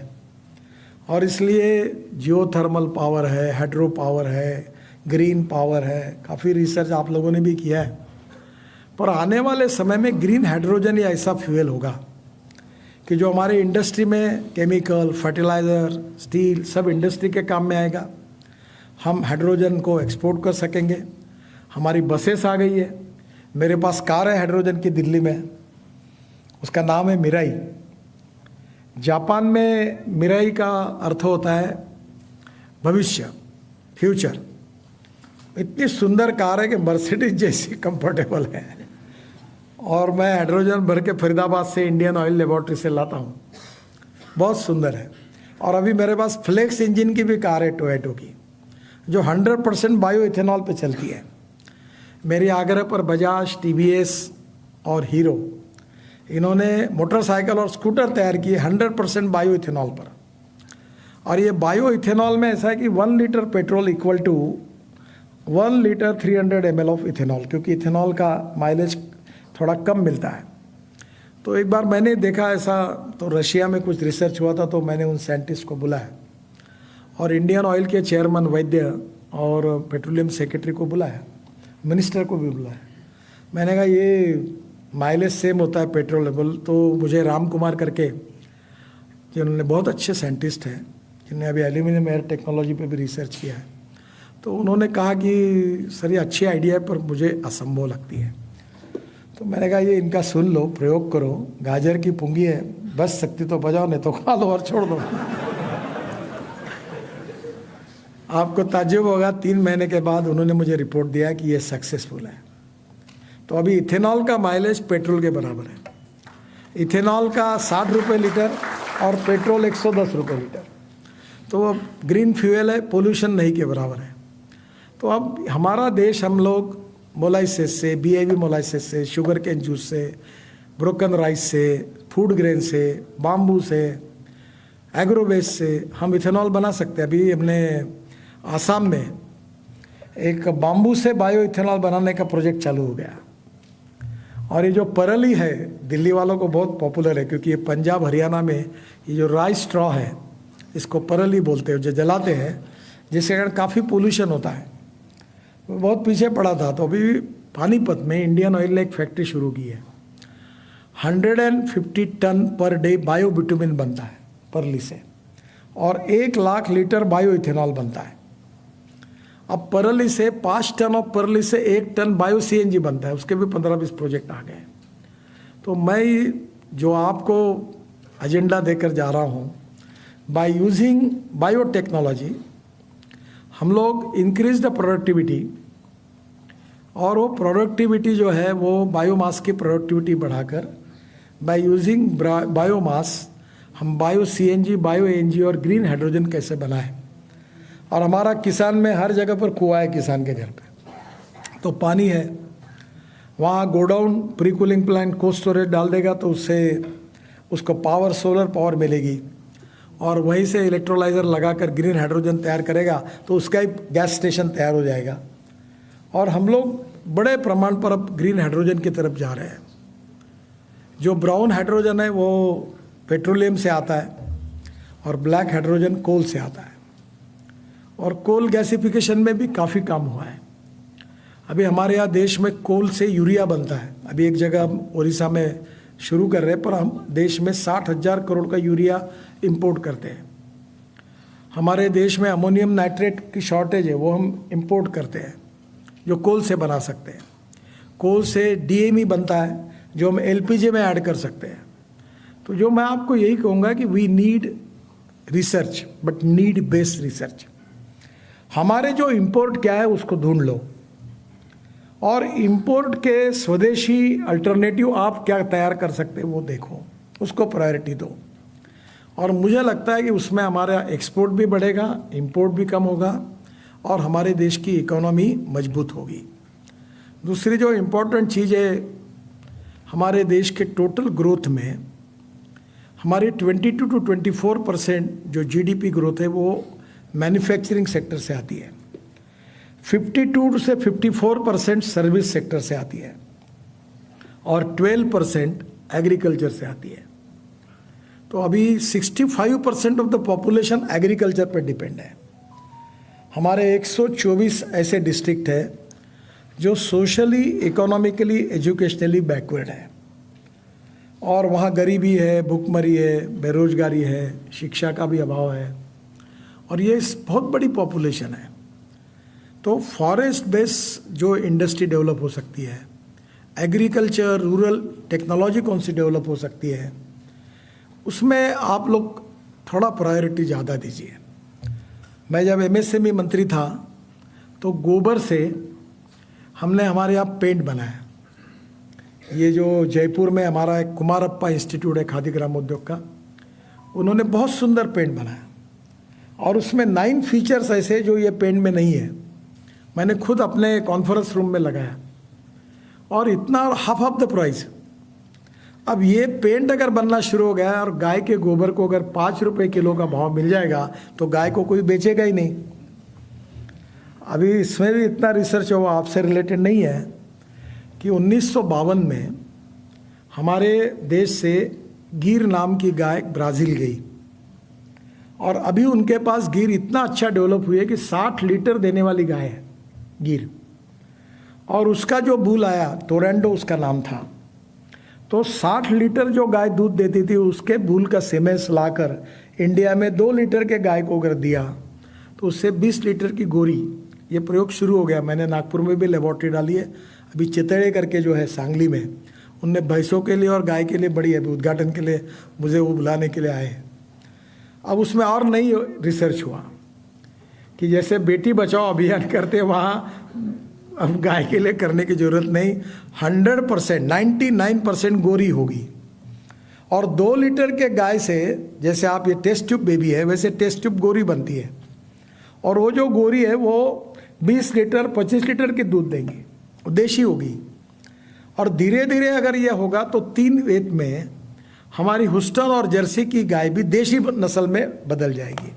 और इसलिए जियो थर्मल पावर है, हाइड्रो पावर है, ग्रीन पावर है, काफ़ी रिसर्च आप लोगों ने भी किया है। पर आने वाले समय में ग्रीन हाइड्रोजन या ऐसा फ्यूल होगा कि जो हमारे इंडस्ट्री में केमिकल, फर्टिलाइज़र, स्टील सब इंडस्ट्री के काम में आएगा। हम हाइड्रोजन को एक्सपोर्ट कर सकेंगे। हमारी बसेस आ गई है, मेरे पास कार है हाइड्रोजन की दिल्ली में, उसका नाम है मिराई। जापान में मिराई का अर्थ होता है भविष्य, फ्यूचर। इतनी सुंदर कार है कि मर्सिडीज जैसी कंफर्टेबल है। और मैं हाइड्रोजन भर के फरीदाबाद से इंडियन ऑयल लेबोरेटरी से लाता हूँ, बहुत सुंदर है। और अभी मेरे पास फ्लेक्स इंजन की भी कार है टोयोटो की, जो 100% बायो इथेनॉल पे चलती है। मेरे आग्रह पर बजाज, टीवीएस और हीरो, इन्होंने मोटरसाइकिल और स्कूटर तैयार किए 100% बायो इथेनॉल पर। और ये बायो इथेनॉल में ऐसा है कि 1 litre petrol equal to 1 litre 300 ml of ethanol, क्योंकि इथेनॉल का माइलेज थोड़ा कम मिलता है। तो एक बार मैंने देखा ऐसा, तो रशिया में कुछ रिसर्च हुआ था, तो मैंने उन साइंटिस्ट को बुलाया और इंडियन ऑयल के चेयरमैन वैद्य और पेट्रोलियम सेक्रेटरी को बुलाया, मिनिस्टर को भी बुलाया। मैंने कहा ये माइलेज सेम होता है पेट्रोल लेवल, तो मुझे राम कुमार करके, जिन्होंने बहुत अच्छे साइंटिस्ट हैं, जिन्होंने अभी एल्यूमिनियम एयर टेक्नोलॉजी पे भी रिसर्च किया है, तो उन्होंने कहा कि सर ये अच्छी आइडिया है पर मुझे असंभव लगती है। तो मैंने कहा ये इनका सुन लो, प्रयोग करो, गाजर की पुंगी है, बच सकती तो बजाओ, नहीं तो खा लो और छोड़ दो। आपको ताज्जुब होगा, 3 महीने के बाद उन्होंने मुझे रिपोर्ट दिया कि ये सक्सेसफुल है। तो अभी इथेनॉल का माइलेज पेट्रोल के बराबर है। इथेनॉल का 60 रुपये लीटर और पेट्रोल 110 रुपये लीटर। तो अब ग्रीन फ्यूल है, पोल्यूशन नहीं के बराबर है। तो अब हमारा देश, हम लोग मोलाइसिस से, BAV मोलाइसिस से, शुगर केन जूस से, ब्रोकन राइस से, फूड ग्रेन से, बाम्बू से, एग्रो वेस्ट से हम इथेनॉल बना सकते हैं। अभी हमने आसाम में एक बाम्बू से बायो इथेनॉल बनाने का प्रोजेक्ट चालू हो गया। और ये जो परली है, दिल्ली वालों को बहुत पॉपुलर है, क्योंकि ये पंजाब हरियाणा में ये जो राइस स्ट्रॉ है, इसको परली बोलते हैं, जो जलाते हैं, जिसके कारण काफ़ी पोल्यूशन होता है। वो बहुत पीछे पड़ा था, तो अभी पानीपत में इंडियन ऑयल ने एक फैक्ट्री शुरू की है। 150 ton per day bio bitumen बनता है परली से, और 1 लाख लीटर बायो इथेनॉल बनता है। अब परली से 5 टन और परली से 1 टन बायो CNG बनता है, उसके भी 15-20 प्रोजेक्ट आ गए। तो मैं जो आपको एजेंडा देकर जा रहा हूँ, बाय यूजिंग बायोटेक्नोलॉजी हम लोग इंक्रीज द प्रोडक्टिविटी, और वो प्रोडक्टिविटी जो है वो बायोमास की प्रोडक्टिविटी बढ़ाकर बाय यूजिंग बायोमास हम बायो CNG, बायो ANG और ग्रीन हाइड्रोजन कैसे बनाएं। और हमारा किसान में हर जगह पर कुआं है, किसान के घर पे तो पानी है, वहाँ godown pre cooling plant cold storage डाल देगा तो उससे उसको पावर सोलर पावर मिलेगी और वहीं से इलेक्ट्रोलाइज़र लगाकर ग्रीन हाइड्रोजन तैयार करेगा तो उसका ही गैस स्टेशन तैयार हो जाएगा। और हम लोग बड़े प्रमाण पर अब ग्रीन हाइड्रोजन की तरफ जा रहे हैं। जो ब्राउन हाइड्रोजन है वो पेट्रोलियम से आता है और ब्लैक हाइड्रोजन कोल से आता है। और कोल गैसिफिकेशन में भी काफ़ी काम हुआ है। अभी हमारे यहाँ देश में कोल से यूरिया बनता है। अभी एक जगह हम उड़ीसा में शुरू कर रहे हैं, पर हम देश में 60,000 करोड़ का यूरिया इंपोर्ट करते हैं। हमारे देश में अमोनियम नाइट्रेट की शॉर्टेज है, वो हम इंपोर्ट करते हैं जो कोल से बना सकते हैं। कोल से डीएमई बनता है जो हम एलपीजी में ऐड कर सकते हैं। तो जो मैं आपको यही कहूँगा कि we need research, but need based research. हमारे जो इंपोर्ट क्या है उसको ढूंढ लो और इंपोर्ट के स्वदेशी अल्टरनेटिव आप क्या तैयार कर सकते हैं वो देखो, उसको प्रायोरिटी दो। और मुझे लगता है कि उसमें हमारा एक्सपोर्ट भी बढ़ेगा, इंपोर्ट भी कम होगा और हमारे देश की इकोनॉमी मजबूत होगी। दूसरी जो इम्पोर्टेंट चीज़ है, हमारे देश के टोटल ग्रोथ में हमारी 22 to 24% जो जीडीपी ग्रोथ है वो मैन्युफैक्चरिंग सेक्टर से आती है, 52 से 54% सर्विस सेक्टर से आती है और 12% एग्रीकल्चर से आती है। तो अभी 65% ऑफ द पॉपुलेशन एग्रीकल्चर पर डिपेंड है। हमारे 124 ऐसे डिस्ट्रिक्ट है जो सोशली, इकोनॉमिकली, एजुकेशनली बैकवर्ड है और वहाँ गरीबी है, भुखमरी है, बेरोजगारी है, शिक्षा का भी अभाव है और ये बहुत बड़ी पॉपुलेशन है। तो फॉरेस्ट बेस जो इंडस्ट्री डेवलप हो सकती है, एग्रीकल्चर, रूरल टेक्नोलॉजी कौन सी डेवलप हो सकती है, उसमें आप लोग थोड़ा प्रायोरिटी ज़्यादा दीजिए। मैं जब एमएसएमई मंत्री था तो गोबर से हमने हमारे यहाँ पेंट बनाया। ये जो जयपुर में हमारा एक कुमारप्पा इंस्टीट्यूट है खादी ग्राम उद्योग का, उन्होंने बहुत सुंदर पेंट बनाया और उसमें 9 फीचर्स ऐसे जो ये पेंट में नहीं है। मैंने खुद अपने कॉन्फ्रेंस रूम में लगाया और इतना हाफ ऑफ द प्राइस। अब ये पेंट अगर बनना शुरू हो गया और गाय के गोबर को अगर 5 रुपये किलो का भाव मिल जाएगा तो गाय को कोई बेचेगा ही नहीं। अभी इसमें भी इतना रिसर्च हुआ, आपसे रिलेटेड नहीं है, कि 1952 में हमारे देश से गिर नाम की गाय ब्राज़ील गई और अभी उनके पास गिर इतना अच्छा डेवलप हुई है कि 60 लीटर देने वाली गाय है गिर। और उसका जो बूल आया, टोरेंडो उसका नाम था, तो 60 लीटर जो गाय दूध देती थी उसके बूल का सीमेंस लाकर इंडिया में 2 लीटर के गाय को अगर दिया तो उससे 20 लीटर की गोरी। ये प्रयोग शुरू हो गया, मैंने नागपुर में भी लेबॉर्ट्री डाली है। अभी चितड़े करके जो है सांगली में, उनने भैंसों के लिए और गाय के लिए बड़ी अभी उद्घाटन के लिए मुझे वो बुलाने के लिए आए हैं। अब उसमें और नई रिसर्च हुआ कि जैसे बेटी बचाओ अभियान करते वहाँ अब गाय के लिए करने की ज़रूरत नहीं, 100% 99% गोरी होगी। और 2 लीटर के गाय से, जैसे आप ये टेस्ट ट्यूब बेबी है वैसे टेस्ट ट्यूब गोरी बनती है और वो जो गोरी है वो 20 लीटर 25 लीटर की दूध देंगी, देशी होगी। और धीरे धीरे अगर ये होगा तो 3 वेद में हमारी हुस्टन और जर्सी की गाय भी देशी नस्ल में बदल जाएगी।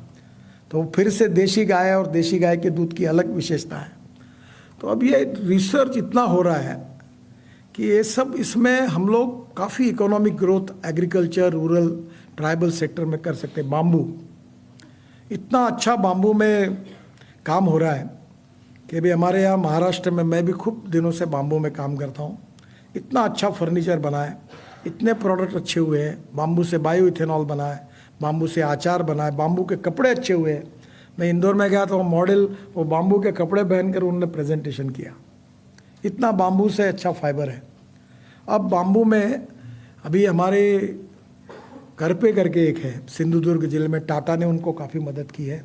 तो फिर से देशी गाय और देशी गाय के दूध की अलग विशेषता है। तो अब ये रिसर्च इतना हो रहा है कि ये सब, इसमें हम लोग काफ़ी economic growth agriculture, rural, tribal sector में कर सकते हैं। बाम्बू, इतना अच्छा बाम्बू में काम हो रहा है कि अभी हमारे यहाँ महाराष्ट्र में, मैं भी खूब दिनों से बाम्बू में काम करता हूँ, इतना अच्छा फर्नीचर बना है, इतने प्रोडक्ट अच्छे हुए हैं। बाम्बू से बायो इथेनॉल बना है, बाम्बू से आचार बना है, बाम्बू के कपड़े अच्छे हुए हैं। मैं इंदौर में गया तो मॉडल वो बाम्बू के कपड़े पहनकर उन्होंने प्रेजेंटेशन किया। इतना बाम्बू से अच्छा फाइबर है। अब बाम्बू में अभी हमारे घर पे करके एक है सिंधुदुर्ग जिले में, टाटा ने उनको काफ़ी मदद की है।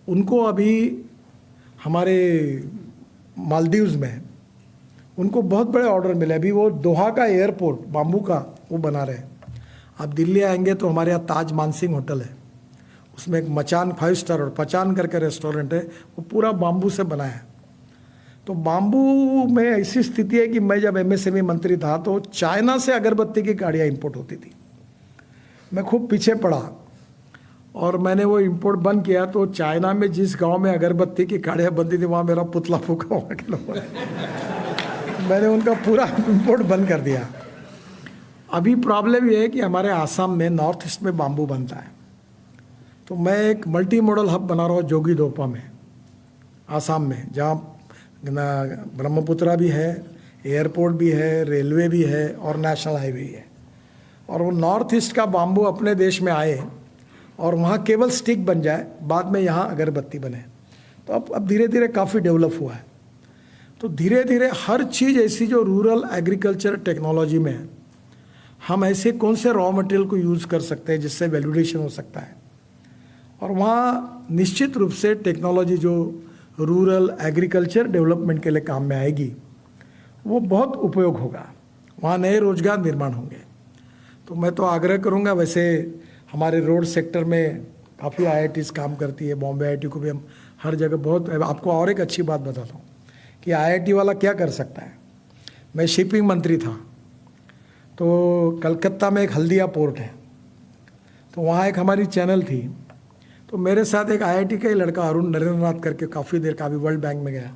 उनको अभी हमारे मालदीव्स में उनको बहुत बड़े ऑर्डर मिले। अभी वो दोहा का एयरपोर्ट बाम्बू का वो बना रहे हैं। आप दिल्ली आएंगे तो हमारे यहाँ ताज मानसिंह होटल है, उसमें एक मचान 5 स्टार और पचान करके रेस्टोरेंट है, वो पूरा बाम्बू से बना है। तो बाम्बू में ऐसी स्थिति है कि मैं जब एमएसएमई मंत्री था तो चाइना से अगरबत्ती की गाड़ियाँ इंपोर्ट होती थी। मैं खूब पीछे पड़ा और मैंने वो इंपोर्ट बंद किया, तो चाइना में जिस गांव में अगरबत्ती की गाड़ियाँ बनती थी वहाँ मेरा पुतला फूका हुआ के लोगों ने मैंने उनका पूरा इंपोर्ट बंद कर दिया। अभी प्रॉब्लम ये है कि हमारे आसाम में नॉर्थ ईस्ट में बाम्बू बनता है, तो मैं एक मल्टी मॉडल हब बना रहा हूँ जोगीघोपा में, आसाम में, जहाँ ब्रह्मपुत्रा भी है, एयरपोर्ट भी है, रेलवे भी है और नेशनल हाईवे है। और वो नॉर्थ ईस्ट का बाम्बू अपने देश में आए और वहाँ केवल स्टिक बन जाए, बाद में यहाँ अगरबत्ती बने। तो अब धीरे धीरे काफ़ी डेवलप हुआ है। तो धीरे धीरे हर चीज़ ऐसी जो रूरल एग्रीकल्चर टेक्नोलॉजी में है, हम ऐसे कौन से रॉ मटेरियल को यूज़ कर सकते हैं जिससे वैल्यूडेशन हो सकता है, और वहाँ निश्चित रूप से टेक्नोलॉजी जो रूरल एग्रीकल्चर डेवलपमेंट के लिए काम में आएगी वो बहुत उपयोग होगा, वहाँ नए रोजगार निर्माण होंगे। तो मैं तो आग्रह करूँगा, वैसे हमारे रोड सेक्टर में काफ़ी IITs काम करती है, बॉम्बे IIT को भी हम हर जगह बहुत। आपको और एक अच्छी बात बताता हूँ कि IIT वाला क्या कर सकता है। मैं शिपिंग मंत्री था, तो कलकत्ता में एक हल्दिया पोर्ट है, तो वहाँ एक हमारी चैनल थी, तो मेरे साथ एक IIT का ही लड़का अरुण नरेंद्रनाथ करके काफ़ी देर का अभी वर्ल्ड बैंक में गया,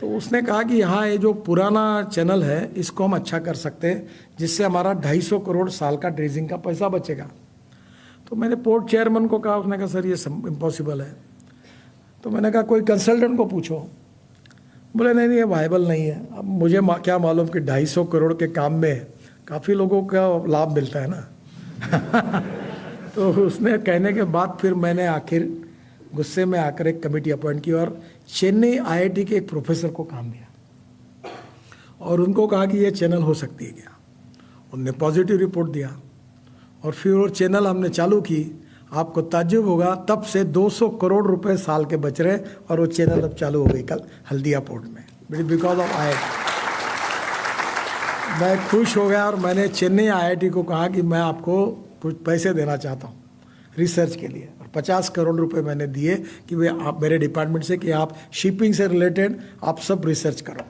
तो उसने कहा कि यहाँ ये जो पुराना चैनल है इसको हम अच्छा कर सकते हैं, जिससे हमारा 250 करोड़ साल का ड्रेजिंग का पैसा बचेगा। तो मैंने पोर्ट चेयरमैन को कहा, उसने कहा सर ये इम्पॉसिबल है। तो मैंने कहा कोई कंसल्टेंट को पूछो। बोले नहीं ये वायबल नहीं है। अब मुझे क्या मालूम कि 250 करोड़ के काम में काफ़ी लोगों का लाभ मिलता है ना तो उसने कहने के बाद फिर मैंने आखिर गुस्से में आकर एक कमेटी अपॉइंट की और चेन्नई IIT के एक प्रोफेसर को काम दिया और उनको कहा कि ये चैनल हो सकती है क्या। उनने पॉजिटिव रिपोर्ट दिया और फिर वो चैनल हमने चालू की। आपको ताज्जुब होगा, तब से 200 करोड़ रुपए साल के बच रहे और वो चैनल अब चालू हो गई कल हल्दिया पोर्ट में, बिकॉज ऑफ IIT। मैं खुश हो गया और मैंने चेन्नई IIT को कहा कि मैं आपको कुछ पैसे देना चाहता हूँ रिसर्च के लिए, और 50 करोड़ रुपए मैंने दिए कि वे आप मेरे डिपार्टमेंट से कि आप शिपिंग से रिलेटेड आप सब रिसर्च करो।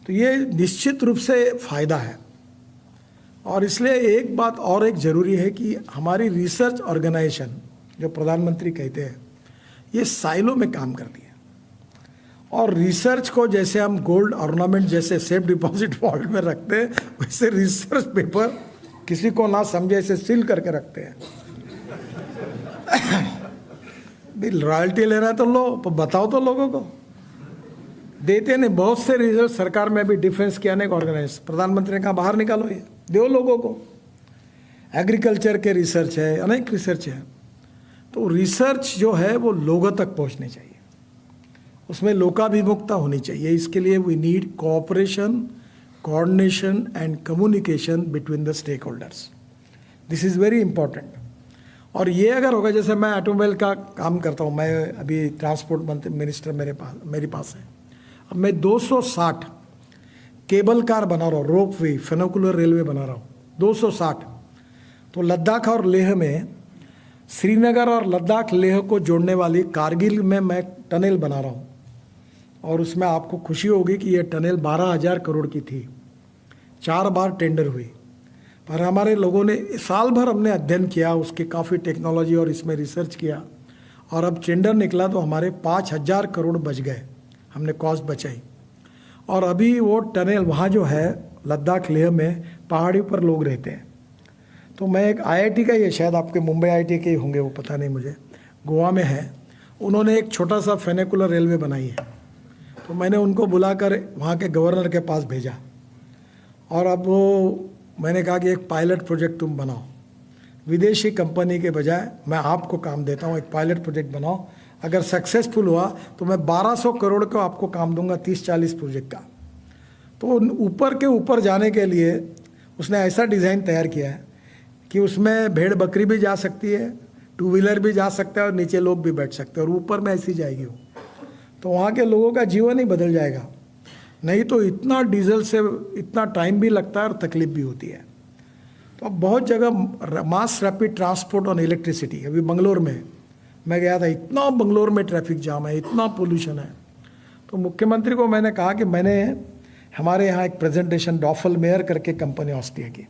तो ये निश्चित रूप से फ़ायदा है। और इसलिए एक बात और एक ज़रूरी है कि हमारी रिसर्च ऑर्गेनाइजेशन जो प्रधानमंत्री कहते हैं ये साइलो में काम करती है, और रिसर्च को जैसे हम गोल्ड ऑर्नामेंट जैसे सेफ डिपॉजिट वॉल्ट में रखते हैं, वैसे रिसर्च पेपर किसी को ना समझे ऐसे सील करके रखते हैं रॉयल्टी ले रहा है तो लो, बताओ तो लोगों को। देते नहीं, बहुत से रिजल्ट सरकार में भी डिफेंस के अनेक ऑर्गेनाइजेशन, प्रधानमंत्री ने कहा बाहर निकालो, ये दो लोगों को। एग्रीकल्चर के रिसर्च है, अनेक रिसर्च है। तो रिसर्च जो है वो लोगों तक पहुंचनी चाहिए, उसमें लोकाभिमुखता होनी चाहिए। इसके लिए we need cooperation, coordination and communication between the stakeholders. This is very important. और ये अगर होगा, जैसे मैं ऑटोमोबाइल का काम करता हूँ, मैं अभी ट्रांसपोर्ट मिनिस्टर मेरे पास है। अब मैं 260 केबल कार बना रहा हूँ, रोप वे फेनोकुलर रेलवे बना रहा हूँ 260। तो लद्दाख और लेह में, श्रीनगर और लद्दाख लेह को जोड़ने वाली कारगिल में मैं टनल बना रहा हूँ, और उसमें आपको खुशी होगी कि ये टनल 12,000 करोड़ की थी। 4 बार टेंडर हुई, पर हमारे लोगों ने साल भर हमने अध्ययन किया, उसकी काफ़ी टेक्नोलॉजी और इसमें रिसर्च किया, और अब टेंडर निकला तो हमारे 5,000 करोड़ बच गए, हमने कॉस्ट बचाई। और अभी वो टनल वहाँ जो है लद्दाख लेह में पहाड़ी पर लोग रहते हैं। तो मैं एक IIT का, ये शायद आपके मुंबई IIT के ही होंगे, वो पता नहीं मुझे, गोवा में है, उन्होंने एक छोटा सा फेनिकुलर रेलवे बनाई है। तो मैंने उनको बुलाकर वहाँ के गवर्नर के पास भेजा, और अब वो मैंने कहा कि एक पायलट प्रोजेक्ट तुम बनाओ, विदेशी कंपनी के बजाय मैं आपको काम देता हूँ, एक पायलट प्रोजेक्ट बनाओ। अगर सक्सेसफुल हुआ तो मैं 1200 करोड़ को आपको काम दूंगा, 30-40 प्रोजेक्ट का। तो ऊपर के ऊपर जाने के लिए उसने ऐसा डिज़ाइन तैयार किया है कि उसमें भेड़ बकरी भी जा सकती है, 2 व्हीलर भी जा सकता है, और नीचे लोग भी बैठ सकते हैं, और ऊपर में ऐसी जाएगी वो। तो वहाँ के लोगों का जीवन ही बदल जाएगा। नहीं तो इतना डीजल से इतना टाइम भी लगता है और तकलीफ भी होती है। तो अब बहुत जगह mass rapid transport on electricity, अभी बंगलोर में मैं गया था, इतना बंगलोर में ट्रैफिक जाम है, इतना पोल्यूशन है। तो मुख्यमंत्री को मैंने कहा कि मैंने हमारे यहाँ एक प्रेजेंटेशन डॉफल मेयर करके कंपनी ऑस्ट्रिया की,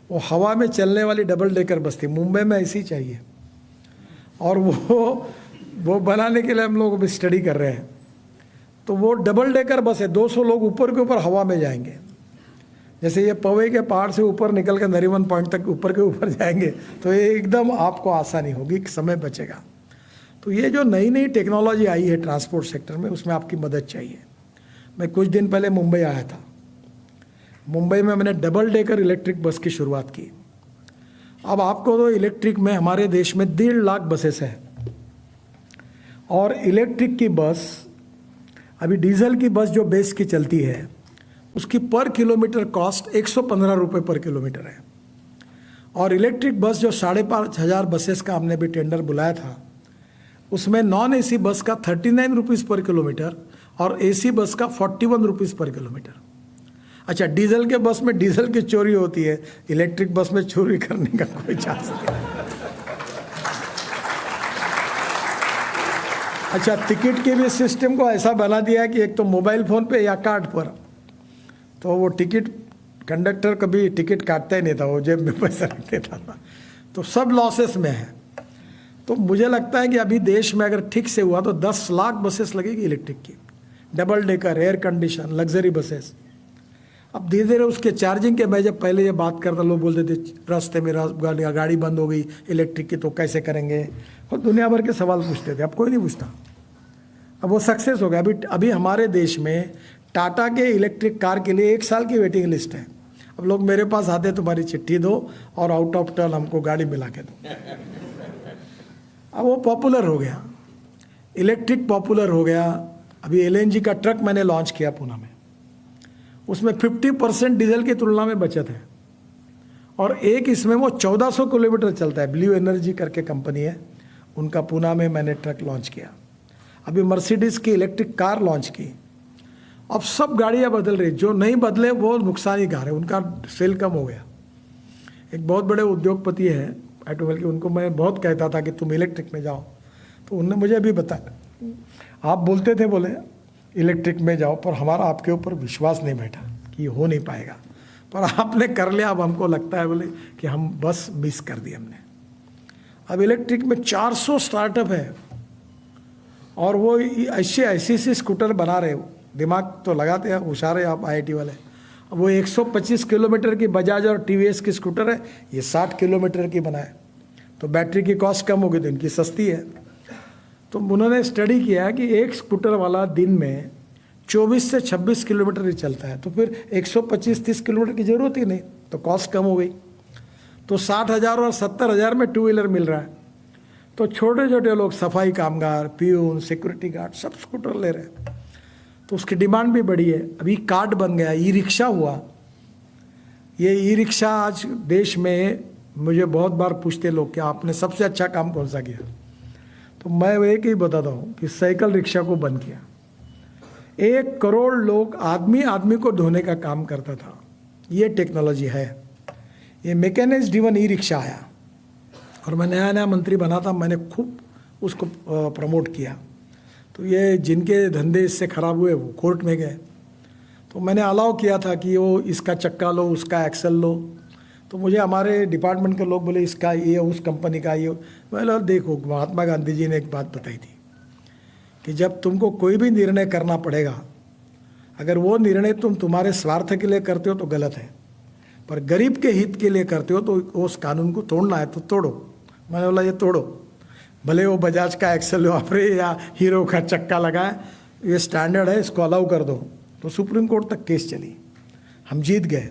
वो हवा में चलने वाली डबल डेकर बस थी, मुंबई में ऐसी चाहिए, और वो बनाने के लिए हम लोग अभी स्टडी कर रहे हैं। तो वो डबल डेकर बस है, 200 लोग ऊपर के ऊपर हवा में जाएंगे, जैसे ये पवे के पहाड़ से ऊपर निकल कर नरीमन पॉइंट तक ऊपर के ऊपर जाएंगे, तो ये एकदम आपको आसानी होगी, समय बचेगा। तो ये जो नई नई टेक्नोलॉजी आई है ट्रांसपोर्ट सेक्टर में, उसमें आपकी मदद चाहिए। मैं कुछ दिन पहले मुंबई आया था, मुंबई में मैंने डबल डेकर इलेक्ट्रिक बस की शुरुआत की। अब आपको तो इलेक्ट्रिक में हमारे देश में 1.5 लाख बसेस हैं, और इलेक्ट्रिक की बस, अभी डीजल की बस जो बेस की चलती है उसकी पर किलोमीटर कॉस्ट 115 रुपये पर किलोमीटर है, और इलेक्ट्रिक बस जो 5,500 बसेस का हमने भी टेंडर बुलाया था, उसमें नॉन एसी बस का 39 रुपीज़ पर किलोमीटर और एसी बस का 41 रुपीज़ पर किलोमीटर। अच्छा, डीजल के बस में डीजल की चोरी होती है, इलेक्ट्रिक बस में चोरी करने का कोई चांस नहीं। अच्छा, टिकट के भी सिस्टम को ऐसा बना दिया है कि एक तो मोबाइल फ़ोन पे या कार्ड पर, तो वो टिकट कंडक्टर कभी टिकट काटता ही नहीं था, वो जेब में पैसा रख देता था, तो सब लॉसेस में है। तो मुझे लगता है कि अभी देश में अगर ठीक से हुआ तो 10 लाख बसेस लगेगी इलेक्ट्रिक की, double decker, air condition, luxury buses. अब धीरे धीरे उसके चार्जिंग के, मैं जब पहले ये बात करता, लोग बोलते थे रास्ते में गाड़ी बंद हो गई इलेक्ट्रिक की तो कैसे करेंगे, और दुनिया भर के सवाल पूछते थे। अब कोई नहीं पूछता, अब वो सक्सेस हो गया। अभी हमारे देश में टाटा के इलेक्ट्रिक कार के लिए 1 साल की वेटिंग लिस्ट है। अब लोग मेरे पास आते, तुम्हारी चिट्ठी दो और आउट ऑफ टर्न हमको गाड़ी मिला के दो। अब वो पॉपुलर हो गया, इलेक्ट्रिक पॉपुलर हो गया। अभी LNG का ट्रक मैंने लॉन्च किया पूना में, उसमें 50% डीजल की तुलना में बचत है, और एक इसमें वो 1400 किलोमीटर चलता है। ब्लू एनर्जी करके कंपनी है, उनका पूना में मैंने ट्रक लॉन्च किया। अभी मर्सिडीज़ की इलेक्ट्रिक कार लॉन्च की। अब सब गाड़ियाँ बदल रही, जो नहीं बदले वो नुकसान ही कार है, उनका सेल कम हो गया। एक बहुत बड़े उद्योगपति है ऑटोमोबाइल के, उनको मैं बहुत कहता था कि तुम इलेक्ट्रिक में जाओ, तो उन्होंने मुझे अभी बताया, आप बोलते थे बोले इलेक्ट्रिक में जाओ, पर हमारा आपके ऊपर विश्वास नहीं बैठा कि ये हो नहीं पाएगा, पर आपने कर लिया। अब हमको लगता है बोले कि हम बस मिस कर दिए हमने। अब इलेक्ट्रिक में 400 स्टार्टअप है, और वो ऐसे स्कूटर बना रहे हो, दिमाग तो लगाते हैं, होशियार है आप IIT वाले। अब वो 125 किलोमीटर की बजाज और TVS की स्कूटर है, ये 60 किलोमीटर की बनाए, तो बैटरी की कॉस्ट कम होगी तो इनकी सस्ती है। तो उन्होंने स्टडी किया है कि एक स्कूटर वाला दिन में 24 से 26 किलोमीटर ही चलता है, तो फिर 125-30 किलोमीटर की ज़रूरत ही नहीं, तो कॉस्ट कम हो गई। तो 60,000 और 70,000 में 2 व्हीलर मिल रहा है। तो छोटे छोटे लोग, सफाई कामगार, पियून, सिक्योरिटी गार्ड, सब स्कूटर ले रहे हैं, तो उसकी डिमांड भी बढ़ी है। अभी कार्ड बन गया, ई-रिक्शा हुआ। ये ई-रिक्शा आज देश में, मुझे बहुत बार पूछते लोग कि आपने सबसे अच्छा काम कौन सा किया, तो मैं एक ही बताता हूँ कि साइकिल रिक्शा को बंद किया। 1 करोड़ लोग आदमी को ढोने का काम करता था, ये टेक्नोलॉजी है। ये मैकेनिक्स ड्रिवन ई-रिक्शा आया, और मैं नया मंत्री बना था, मैंने खूब उसको प्रमोट किया। तो ये जिनके धंधे इससे ख़राब हुए वो कोर्ट में गए, तो मैंने अलाउ किया था कि वो इसका चक्का लो, उसका एक्सल लो। तो मुझे हमारे डिपार्टमेंट के लोग बोले इसका ये, उस कंपनी का ये। बोले देखो, महात्मा गांधी जी ने एक बात बताई थी कि जब तुमको कोई भी निर्णय करना पड़ेगा, अगर वो निर्णय तुम्हारे स्वार्थ के लिए करते हो तो गलत है, पर गरीब के हित के लिए करते हो तो उस कानून को तोड़ना है तो तोड़ो। मैंने बोला ये तोड़ो, भले वो बजाज का एक्सेल वापरे या हीरो का चक्का लगाए, ये स्टैंडर्ड है, इसको अलाउ कर दो। तो सुप्रीम कोर्ट तक केस चली, हम जीत गए।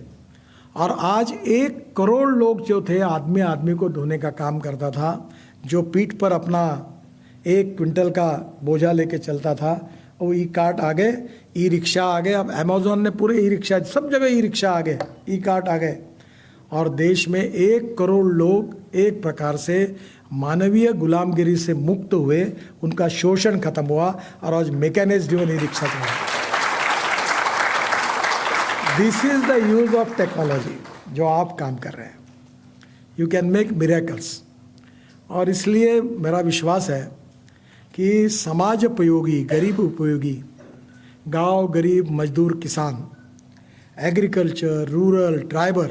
और आज 1 करोड़ लोग जो थे, आदमी को ढोने का काम करता था, जो पीठ पर अपना 1 क्विंटल का बोझा लेके चलता था, वो ई-कार्ट आ गए, ई-रिक्शा आ गए। अब अमेजोन ने पूरे ई-रिक्शा, सब जगह ई-रिक्शा आ गए, ई-कार्ट आ गए, और देश में 1 करोड़ लोग एक प्रकार से मानवीय गुलामगिरी से मुक्त हुए, उनका शोषण खत्म हुआ, और आज मैकेनिक्स ड्रिवन ई-रिक्शा चला। This is the use of technology जो आप काम कर रहे हैं। You can make miracles. और इसलिए मेरा विश्वास है कि समाज उपयोगी, गरीब उपयोगी गांव, गरीब, मजदूर, किसान, एग्रीकल्चर, रूरल, ट्राइबल,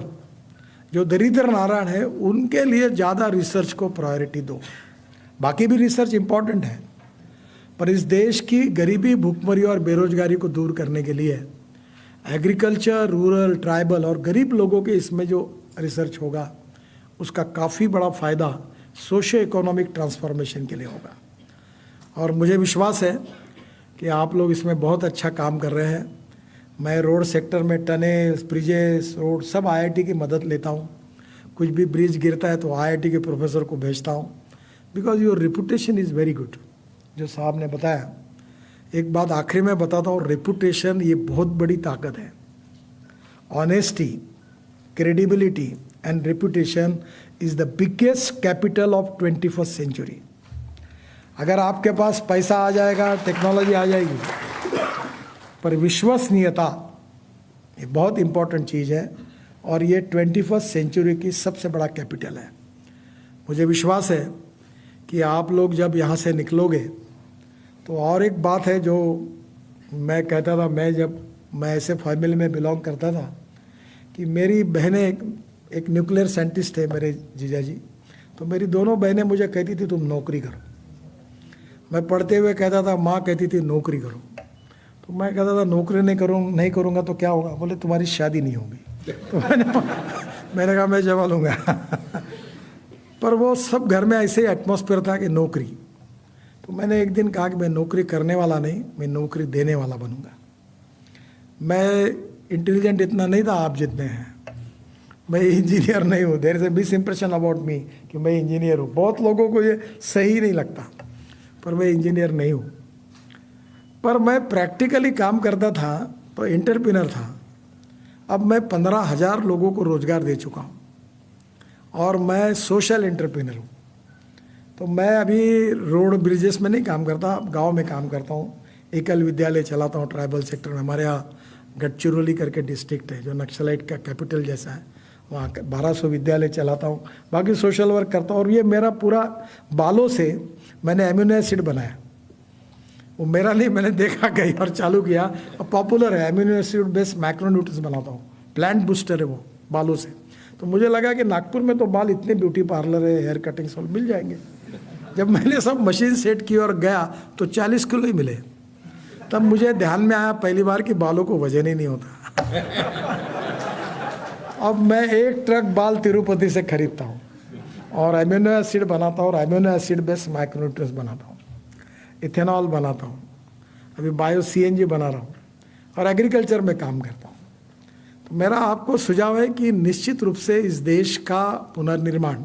जो दरिद्र नारायण है उनके लिए ज़्यादा रिसर्च को प्रायोरिटी दो। बाकी भी रिसर्च इम्पॉर्टेंट है, पर इस देश की गरीबी, भूखमरी और बेरोजगारी को दूर करने के लिए एग्रीकल्चर, रूरल, ट्राइबल और गरीब लोगों के इसमें जो रिसर्च होगा उसका काफ़ी बड़ा फ़ायदा सोशो इकोनॉमिक ट्रांसफॉर्मेशन के लिए होगा। और मुझे विश्वास है कि आप लोग इसमें बहुत अच्छा काम कर रहे हैं। मैं रोड सेक्टर में टनेल्स, ब्रिजेस, रोड सब आईआईटी की मदद लेता हूँ। कुछ भी ब्रिज गिरता है तो आईआईटी के प्रोफेसर को भेजता हूँ, because your reputation is very good. जो साहब ने बताया, एक बात आखिरी में बताता हूँ, रेपुटेशन ये बहुत बड़ी ताकत है। Honesty, credibility and reputation is the biggest capital of 21st century. अगर आपके पास पैसा आ जाएगा, टेक्नोलॉजी आ जाएगी, पर विश्वसनीयता ये बहुत इम्पोर्टेंट चीज़ है और ये 21st सेंचुरी की सबसे बड़ा कैपिटल है। मुझे विश्वास है कि आप लोग जब यहाँ से निकलोगे तो और एक बात है जो मैं कहता था, मैं ऐसे फैमिली में बिलोंग करता था कि मेरी बहनें एक न्यूक्लियर साइंटिस्ट थे मेरे जीजा जी, तो मेरी दोनों बहनें मुझे कहती थी तुम नौकरी करो। मैं पढ़ते हुए कहता था, माँ कहती थी नौकरी करो, तो मैं कहता था नौकरी नहीं करूँगा तो क्या होगा? बोले तुम्हारी शादी नहीं होगी। तो मैंने कहा मैं जमा लूँगा। पर वो सब घर में ऐसे ही एटमॉस्फेयर था कि नौकरी। तो मैंने एक दिन कहा कि मैं नौकरी करने वाला नहीं, मैं नौकरी देने वाला बनूँगा। मैं इंटेलिजेंट इतना नहीं था आप जितने हैं, मैं इंजीनियर नहीं हूँ। There is a misimpression about me कि मैं इंजीनियर हूँ। बहुत लोगों को ये सही नहीं लगता, पर मैं इंजीनियर नहीं हूँ। पर मैं प्रैक्टिकली काम करता था तो एंटरप्रेन्योर था। अब मैं 15,000 लोगों को रोज़गार दे चुका हूँ और मैं सोशल एंटरप्रेन्योर हूँ। तो मैं अभी रोड ब्रिजेस में नहीं काम करता, गांव में काम करता हूँ। एकल विद्यालय चलाता हूँ ट्राइबल सेक्टर में। हमारे यहाँ गढ़चिरौली करके डिस्ट्रिक्ट है जो नक्सलाइट का कैपिटल जैसा है, वहाँ 1200 विद्यालय चलाता हूँ। बाकी सोशल वर्क करता हूँ। और ये मेरा पूरा बालों से मैंने एमिनो एसिड बनाया, वो मेरा नहीं, मैंने देखा कहीं और चालू किया। अब पॉपुलर है, एमिनो एसिड बेस्ड मैक्रोन्यूट्रिएंट्स बनाता हूँ, प्लांट बूस्टर है वो बालों से। तो मुझे लगा कि नागपुर में तो बाल इतने ब्यूटी पार्लर है, हेयर कटिंग सब मिल जाएंगे। जब मैंने सब मशीन सेट की और गया तो 40 किलो ही मिले। तब मुझे ध्यान में आया पहली बार कि बालों को वजन ही नहीं होता। अब मैं 1 ट्रक बाल तिरुपति से खरीदता हूँ और एमिनो एसिड बनाता हूँ और एमिनो एसिड बेस्ड माइक्रोन्यूट्रिएंट्स बनाता हूँ, इथेनॉल बनाता हूँ, अभी बायो सीएनजी बना रहा हूँ और एग्रीकल्चर में काम करता हूँ। तो मेरा आपको सुझाव है कि निश्चित रूप से इस देश का पुनर्निर्माण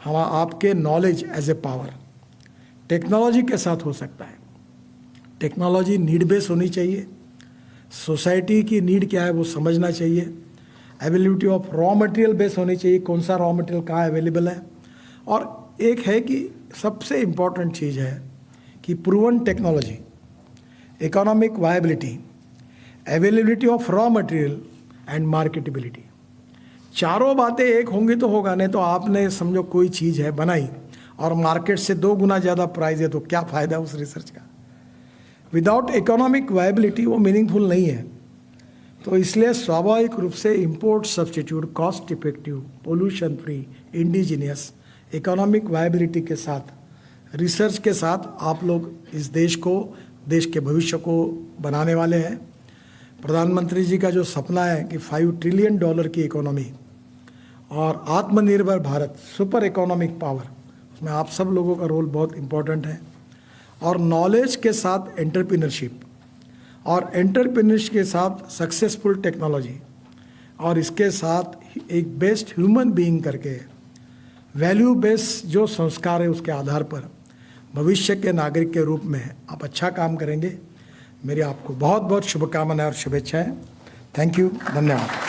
हम आपके knowledge as a power technology के साथ हो सकता है। टेक्नोलॉजी नीड बेस होनी चाहिए, सोसाइटी की नीड क्या है वो समझना चाहिए, availability of raw material base होनी चाहिए, कौन सा रॉ मटेरियल कहाँ अवेलेबल है। और एक है कि सबसे इम्पॉर्टेंट चीज़ है कि proven technology, economic viability, availability of raw material and marketability. चारों बातें एक होंगी तो होगा, नहीं तो आपने समझो कोई चीज़ है बनाई और मार्केट से 2 गुना ज़्यादा प्राइस है तो क्या फ़ायदा उस रिसर्च का। विदाउट इकोनॉमिक वायबिलिटी वो मीनिंगफुल नहीं है। तो इसलिए स्वाभाविक रूप से import substitute, cost effective, pollution free, indigenous, economic viability के साथ, रिसर्च के साथ आप लोग इस देश को, देश के भविष्य को बनाने वाले हैं। प्रधानमंत्री जी का जो सपना है कि $5 ट्रिलियन की इकोनॉमी और आत्मनिर्भर भारत, सुपर इकोनॉमिक पावर, उसमें आप सब लोगों का रोल बहुत इम्पोर्टेंट है। और नॉलेज के साथ एंटरप्रेन्योरशिप और एंटरप्रेन्योरशिप के साथ सक्सेसफुल टेक्नोलॉजी और इसके साथ एक बेस्ट ह्यूमन बीइंग करके वैल्यू बेस्ड जो संस्कार है उसके आधार पर भविष्य के नागरिक के रूप में आप अच्छा काम करेंगे। मेरी आपको बहुत बहुत शुभकामनाएं और शुभेच्छाएं। थैंक यू, धन्यवाद।